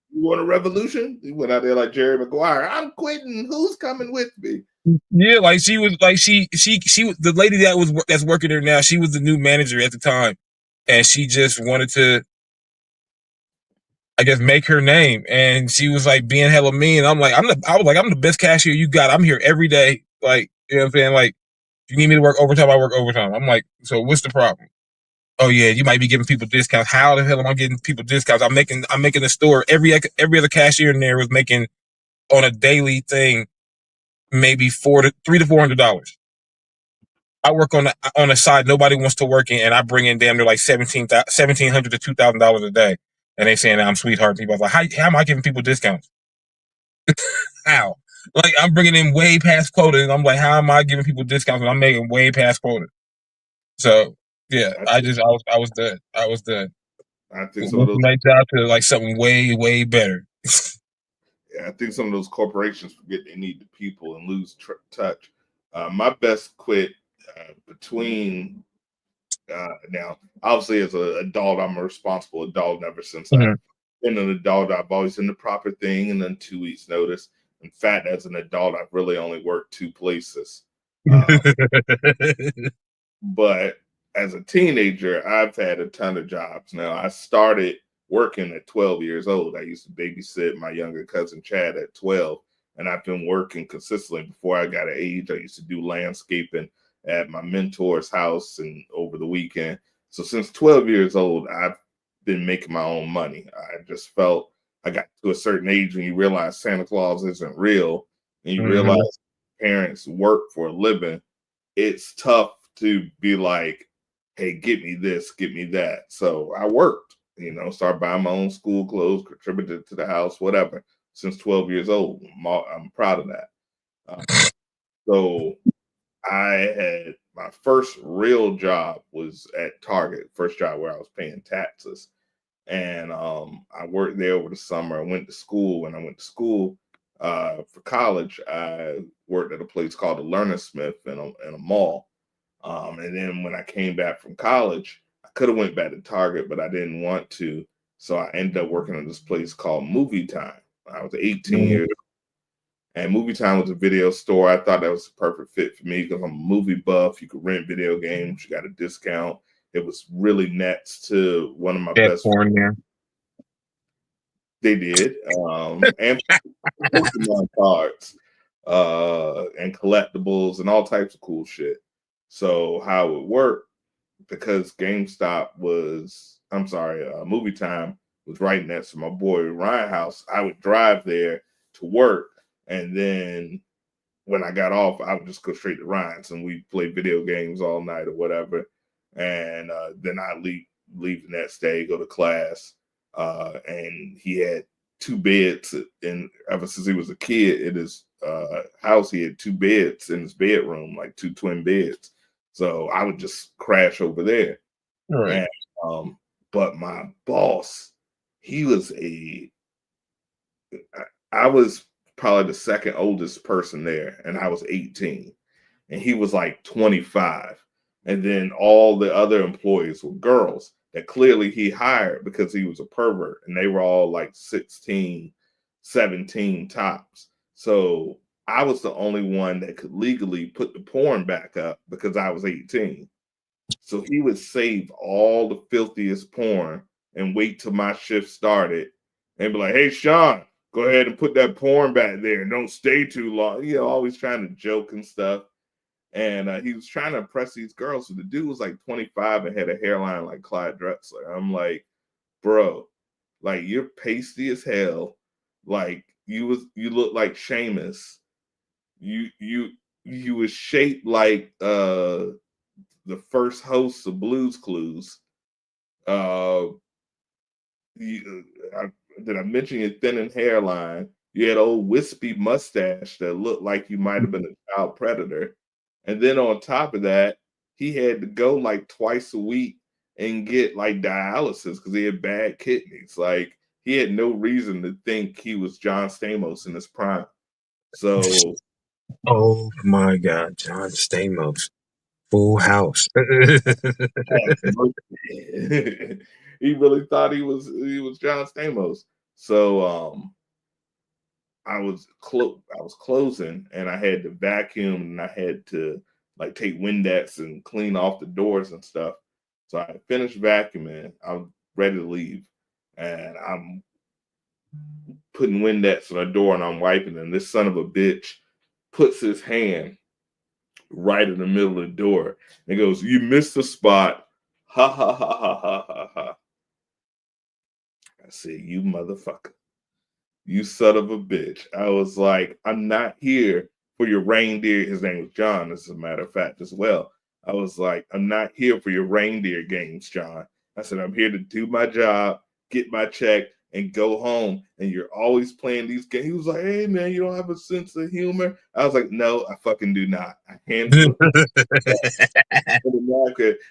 You want a revolution? You went out there like Jerry Maguire. I'm quitting. Who's coming with me? Yeah, like she was like she was the lady that's working there now. She was the new manager at the time, and she just wanted to, I guess, make her name. And she was like being hella mean. I'm like, I'm the best cashier you got. I'm here every day. Like, you know what I'm saying? Like, if you need me to work overtime, I work overtime. I'm like, so what's the problem? Oh yeah, you might be giving people discounts. How the hell am I getting people discounts? I'm making the store, every other cashier in there was making on a daily thing maybe $300 to $400. I work on the side nobody wants to work in, and I bring in damn near like $1,700 to $2,000 a day. And they saying that I'm sweetheart people. I was like, how am I giving people discounts? How? Like, I'm bringing in way past quota, and I'm like, how am I giving people discounts when I'm making way past quota? So yeah, I was done. I was done. I think some of those night job to like something way better. I think some of those corporations forget they need the people and lose touch. My best quit between now, obviously, as an adult, I'm a responsible adult. Ever since I've been an adult, I've always done the proper thing, and then 2 weeks notice. In fact, as an adult, I've really only worked 2 places. But as a teenager, I've had a ton of jobs. Now, I started working at 12 years old. I used to babysit my younger cousin Chad at 12, and I've been working consistently. Before I got of age, I used to do landscaping at my mentor's house and over the weekend. So since 12 years old, I've been making my own money. I just felt I got to a certain age when you realize Santa Claus isn't real, and you realize parents work for a living. It's tough to be like, hey, get me this, get me that. So I worked, started buying my own school clothes, contributed to the house, whatever, since 12 years old. I'm proud of that. So I had my first real job was at Target, first job where I was paying taxes. And I worked there over the summer. I went to school. When I went to school for college, I worked at a place called the Learner Smith in a mall. And then when I came back from college, I could have went back to Target, but I didn't want to. So I ended up working at this place called Movie Time. I was 18 years old. And Movie Time was a video store. I thought that was a perfect fit for me because I'm a movie buff. You could rent video games. You got a discount. It was really next to one of my best friends. There. They did. And Pokemon cards and collectibles and all types of cool shit. So how it worked, because Movie Time was right next to my boy Ryan's house, I would drive there to work. And then when I got off, I would just go straight to Ryan's and we'd play video games all night or whatever. And then I'd leave the next day, go to class. And he had 2 beds. And ever since he was a kid, in his house, he had 2 beds in his bedroom, like 2 twin beds. So I would just crash over there. Right. And, but my boss, I was probably the second oldest person there, and I was 18, and he was like 25. And then all the other employees were girls that clearly he hired because he was a pervert, and they were all like 16, 17 tops. So I was the only one that could legally put the porn back up because I was 18. So he would save all the filthiest porn and wait till my shift started and be like, hey, Sean, go ahead and put that porn back there and don't stay too long. Always trying to joke and stuff. And he was trying to impress these girls. So the dude was like 25 and had a hairline like Clyde Drexler. I'm like, bro, like you're pasty as hell. Like you look like Seamus. You was shaped like the first host of Blue's Clues. Did I mention your thinning hairline? You had old wispy mustache that looked like you might have been a child predator. And then on top of that, he had to go like twice a week and get like dialysis because he had bad kidneys. Like he had no reason to think he was John Stamos in his prime. So, oh my God, John Stamos, Full House. he really thought he was John Stamos. So I was closing and I had to vacuum and I had to like take Windex and clean off the doors and stuff. So I finished vacuuming. I'm ready to leave. And I'm putting Windex on the door and I'm wiping, and this son of a bitch puts his hand right in the middle of the door and goes, "You missed the spot. Ha ha ha ha ha ha ha." I said, "You motherfucker. You son of a bitch." I was like, "I'm not here for your reindeer." His name was John, as a matter of fact, as well. I was like, "I'm not here for your reindeer games, John." I said, "I'm here to do my job, get my check, and go home. And you're always playing these games." He was like, "Hey, man, you don't have a sense of humor?" I was like, "No, I fucking do not." I handed him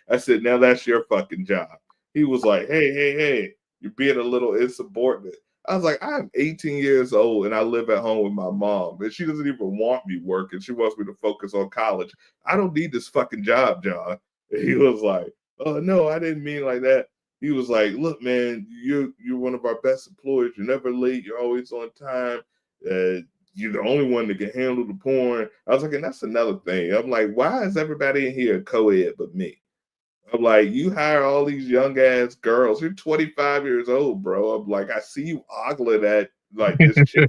I said, "Now that's your fucking job." He was like, hey, you're being a little insubordinate." I was like, "I'm 18 years old and I live at home with my mom, and she doesn't even want me working. She wants me to focus on college. I don't need this fucking job, John." And he was like, "Oh, no, I didn't mean like that." He was like, "Look, man, you're one of our best employees. You're never late. You're always on time. You're the only one that can handle the porn." I was like, and that's another thing. I'm like, why is everybody in here co-ed but me? I'm like, you hire all these young ass girls. You're 25 years old, bro. I'm like, I see you ogling at like this chick.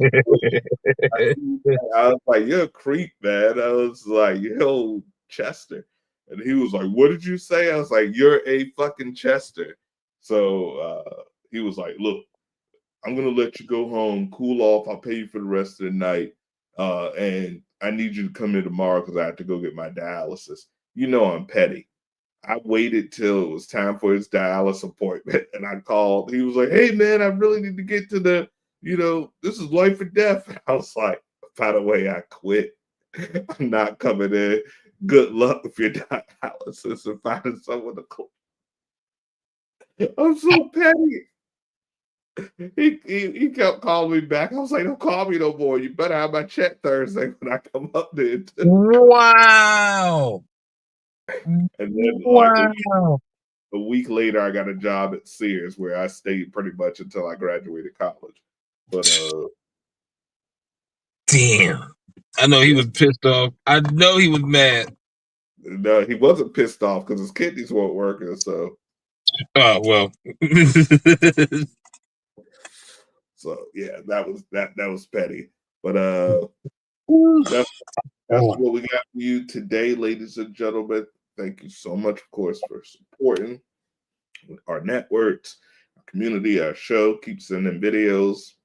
I was like, "You're a creep, man." I was like, "Yo, Chester." And he was like, "What did you say?" I was like, "You're a fucking Chester." So he was like, "Look, I'm gonna let you go home, cool off. I'll pay you for the rest of the night. And I need you to come in tomorrow because I have to go get my dialysis." You know I'm petty. I waited till it was time for his dialysis appointment, and I called. He was like, "Hey, man, I really need to get to the, this is life or death." I was like, "By the way, I quit. I'm not coming in. Good luck with your dialysis and finding someone to call." I'm so petty. He kept calling me back. I was like, "Don't call me no more. You better have my check Thursday when I come up there." Wow. And then a week later, I got a job at Sears where I stayed pretty much until I graduated college. But damn, I know he was pissed off. I know he was mad. No, he wasn't pissed off because his kidneys weren't working. So, oh well. So yeah, that was petty. But that's what we got for you today, ladies and gentlemen. Thank you so much, of course, for supporting our networks, our community, our show. Keep sending videos,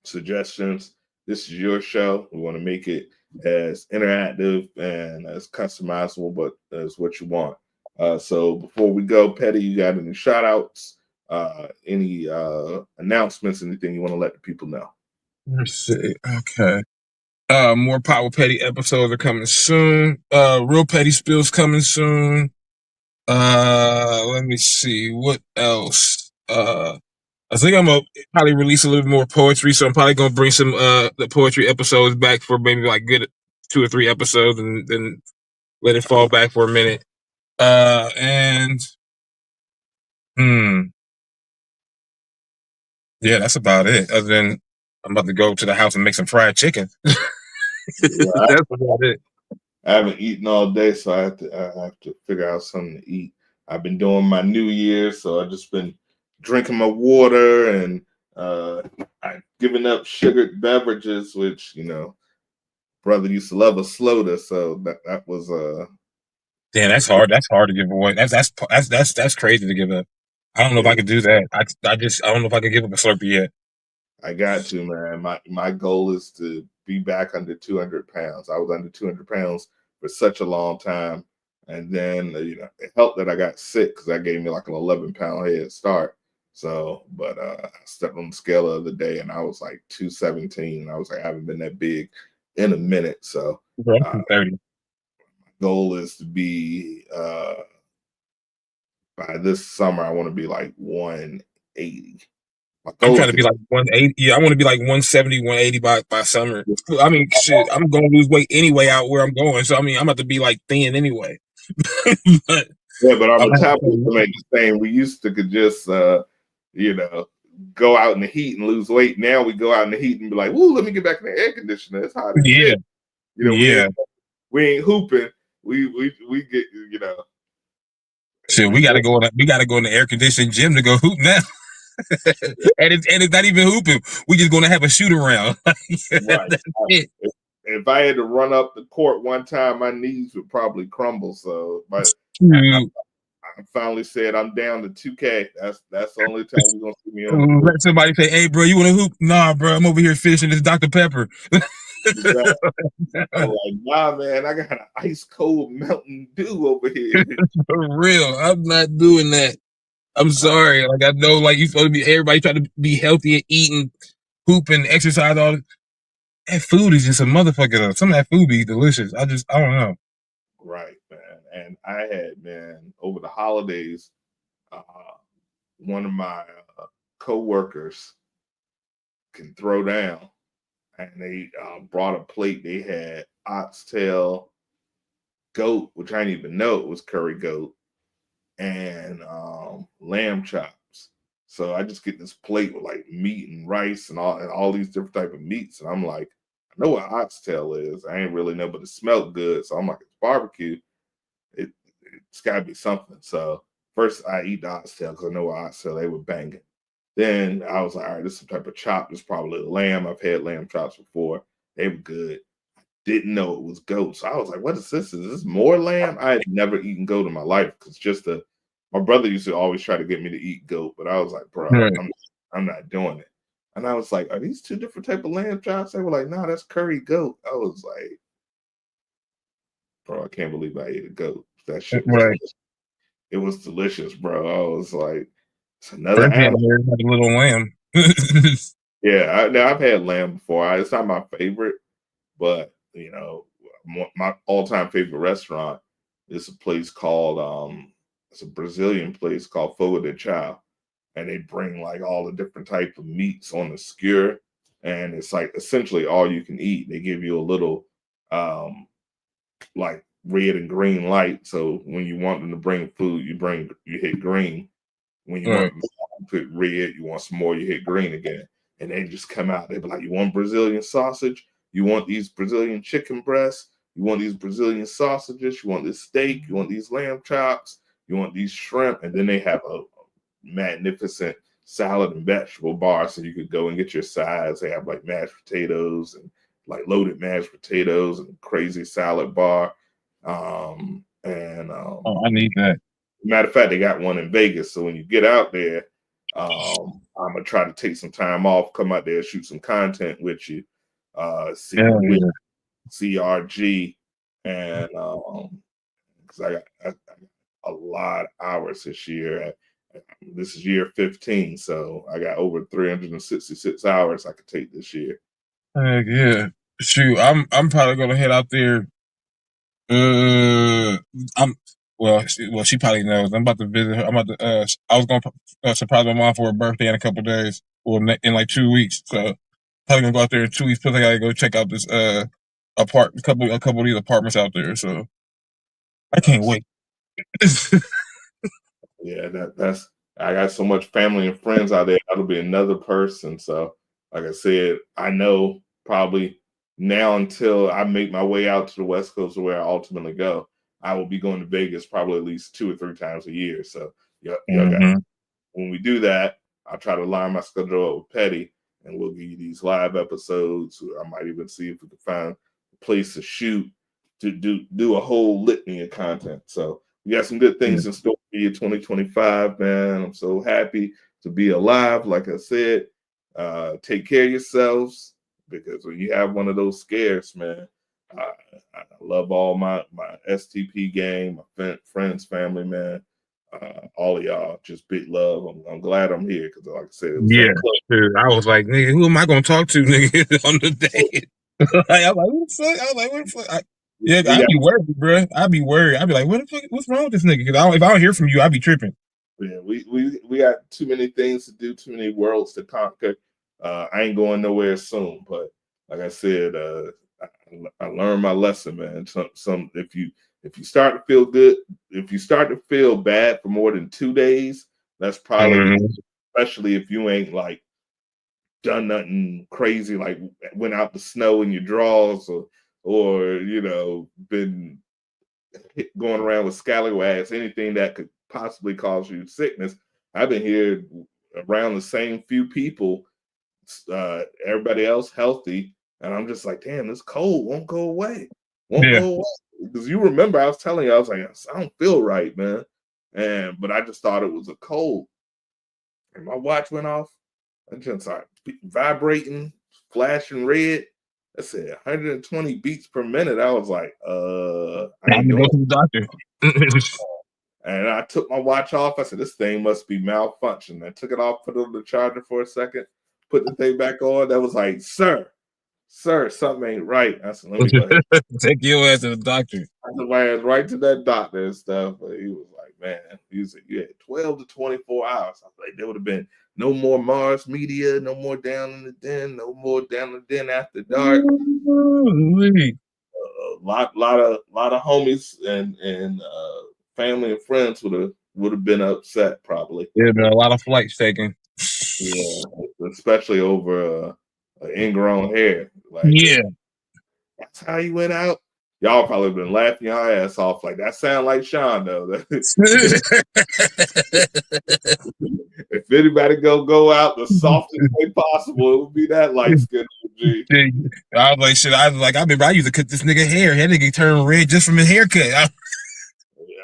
suggestions. This is your show. We want to make it as interactive and as customizable, but as what you want. So before we go, Petty, you got any shout outs, any announcements, anything you want to let the people know? Let's see. Okay. More Power Petty episodes are coming soon. Real Petty Spills coming soon. Let me see what else. I think I'm gonna probably release a little more poetry, so I'm probably gonna bring some the poetry episodes back for maybe like good 2 or 3 episodes, and then let it fall back for a minute. Yeah, that's about it. Other than I'm about to go to the house and make some fried chicken. That's about it. I haven't eaten all day, so I have to figure out something to eat. I've been doing my New Year's, so I've just been drinking my water, and I've given up sugared beverages, which brother used to love a soda, so that was Damn, that's hard. That's hard to give away. That's crazy to give up. I don't know if I could do that. I don't know if I could give up a Slurpee yet. I got to, man. My goal is to be back under 200 pounds. I was under 200 pounds for such a long time. And then, it helped that I got sick because that gave me like an 11-pound head start. So, but I stepped on the scale the other day and I was like 217. I was like, I haven't been that big in a minute. So, 230. Goal is to be by this summer, I want to be like 180. I'm trying to be like 180. Yeah, I want to be like 170, 180 by summer. I mean, shit, I'm going to lose weight anyway out where I'm going. So, I mean, I'm about to be like thin anyway. But our metabolism ain't the same. We used to could just, you know, go out in the heat and lose weight. Now we go out in the heat and be like, "Ooh, let me get back in the air conditioner. It's hot as shit." You know, we ain't hooping. We get, you know. Shit, we gotta go in the air conditioned gym to go hoop now. and it's not even hooping. We just gonna have a shoot around. Right. If I had to run up the court one time, my knees would probably crumble. So, but I finally said I'm down to 2K. That's the only time you're gonna see me on the court. Let somebody say, "Hey, bro, you want to hoop?" Nah, bro, I'm over here finishing this Dr. Pepper. Exactly. I'm like, nah, man, I got an ice cold Mountain Dew over here. For real, I'm not doing that. I'm sorry. Like, I know, like, you supposed to be, everybody trying to be healthy and eating, hooping, exercise, all that food is just a motherfucker though. Some of that food be delicious. I don't know. Right, man. And I had, man, over the holidays, one of my co-workers can throw down, and they brought a plate. They had oxtail, goat, which I didn't even know it was curry goat, and lamb chops. So I just get this plate with like meat and rice and all these different type of meats, and I'm like, I know what oxtail is. I ain't really know, but it smelled good. So I'm like, it's barbecue. It's got to be something. So first I eat the oxtail because I know what oxtail they were banging. Then I was like, all right, this is some type of chop. This is probably lamb. I've had lamb chops before. They were good. Didn't know it was goat. So I was like, what is this? Is this more lamb? I had never eaten goat in my life because my brother used to always try to get me to eat goat, but I was like, bro, I'm not doing it. And I was like, are these two different type of lamb chops? They were like, no, that's curry goat. I was like, bro, I can't believe I ate a goat. That shit was delicious. It was delicious, bro. I was like, it's another animal. Like a little lamb. Yeah, I've had lamb before. It's not my favorite, but you know, my all-time favorite restaurant is a place called it's a Brazilian place called Fogo de Chao, and they bring like all the different type of meats on the skewer, and it's like essentially all you can eat. They give you a little like red and green light, so when you want them to bring food, you hit green. When you want to put red, you want some more, you hit green again. And they just come out. They be like, you want Brazilian sausage? You want these Brazilian chicken breasts? You want these Brazilian sausages? You want this steak? You want these lamb chops? You want these shrimp? And then they have a magnificent salad and vegetable bar, so you could go and get your sides. They have like mashed potatoes and like loaded mashed potatoes and crazy salad bar. I need that. Matter of fact, they got one in Vegas. So when you get out there, I'm gonna try to take some time off, come out there, shoot some content with you. CRG, and because I got a lot of hours this year. This is year 15, so I got over 366 hours I could take this year. Heck yeah, shoot! I'm probably gonna head out there. She probably knows. I'm about to visit her. I was gonna surprise my mom for her birthday in a couple days, or in like 2 weeks. So probably gonna go out there in 2 weeks. Plus I gotta go check out this a couple of these apartments out there. So I can't wait. Yeah, that's I got so much family and friends out there. That'll be another person. So like I said, I know probably now until I make my way out to the West Coast where I ultimately go, I will be going to Vegas probably at least 2 or 3 times a year. So when we do that, I'll try to line my schedule up with Petty, and we'll give you these live episodes. I might even see if we can find a place to shoot to do a whole litany of content. So we got some good things in store for you 2025, man. I'm so happy to be alive. Like I said, take care of yourselves, because when you have one of those scares, man, I love all my STP gang, my friends, family, man. all of y'all, just big love. I'm glad I'm here because, like I said, it was Yeah, that close. dude, I was like, nigga, who am I gonna talk to, nigga, on the day? I was like, what the fuck? I was like, what the fuck? I'd be worried, bro. I'd be worried. I'd be like, what the fuck? What's wrong with this nigga? Because if I don't hear from you, I'd be tripping. Yeah, we got too many things to do, too many worlds to conquer. I ain't going nowhere soon, but like I said, I learned my lesson, man. Some if you start to feel good, if you start to feel bad for more than 2 days, that's probably especially if you ain't like done nothing crazy, like went out the snow in your drawers or you know, been going around with scallywags, anything that could possibly cause you sickness. I've been here around the same few people, everybody else healthy, and I'm just like, damn, this cold won't go away. Won't go away. Because you remember I was telling you, I was like, I don't feel right, man. But I just thought it was a cold. And my watch went off. I just started vibrating, flashing red. I said 120 beats per minute. I was like, I ain't go doing to the doctor. And I took my watch off. I said, this thing must be malfunctioning. I took it off, put it on the charger for a second, put the thing back on. That was like, sir, something ain't right. I said, let me go ahead. Take your ass to the doctor. I took my ass right to that doctor and stuff. But he was like, man, he said, you had 12 to 24 hours. I was like, there would have been no more Mars media, no more down in the den, no more down in the den after dark. A lot of homies and family and friends would have been upset probably. Yeah, been a lot of flights taken. Yeah, especially over ingrown hair. Like, yeah, that's how you went out. Y'all probably been laughing your ass off. Like, that sound like Sean though. If anybody go out the softest way possible, it would be that light skin OG. I was like, shit. I remember I used to cut this nigga hair. That nigga turned red just from his haircut.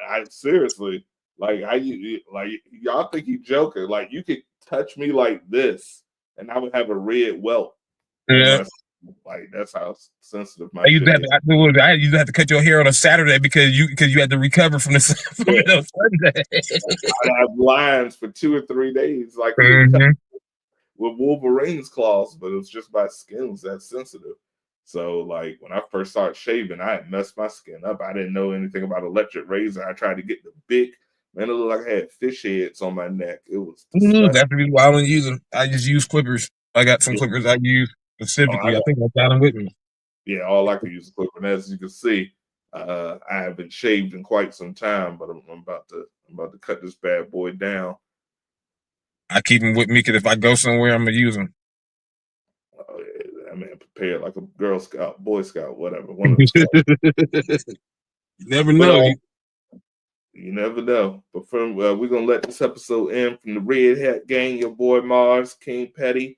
I seriously, like, y'all think he joking? Like, you could touch me like this, and I would have a red welt. Yeah. Like, that's how sensitive my I used shit is. I used to have to cut your hair on a Saturday because you had to recover from the Sunday. I have lines for 2 or 3 days, like with Wolverine's claws, but it's just my skin's that sensitive. So, like, when I first started shaving, I had messed my skin up. I didn't know anything about electric razor. I tried to get the big, man, it looked like I had fish heads on my neck. It was disgusting. That's the reason why I don't use them. I just use clippers. I got some clippers I use specifically. I think I got them with me. Yeah, all I can use is clipper. And as you can see, I haven't shaved in quite some time, but I'm about to cut this bad boy down. I keep them with me because if I go somewhere, I'm gonna use them. Oh, yeah, I mean, prepared like a Girl Scout, Boy Scout, whatever. One of the You never know. You never know. But we're gonna let this episode end from the Red Hat Gang. Your boy Mars, King Petty.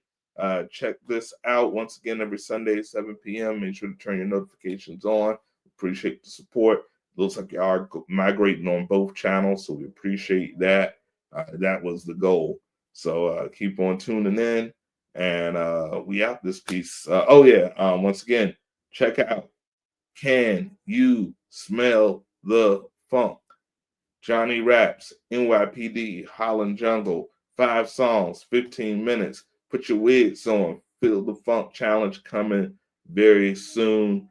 Check this out once again every Sunday at 7 p.m. Make sure to turn your notifications on. Appreciate the support. Looks like you are migrating on both channels, so we appreciate that. That was the goal. So keep on tuning in, and we out this piece. Once again, check out Can You Smell the Funk? Johnny Raps, NYPD, Holland Jungle, 5 songs, 15 minutes. Put your wigs on. Feel the Funk Challenge coming very soon.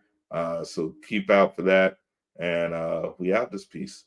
So keep out for that. And we out this piece.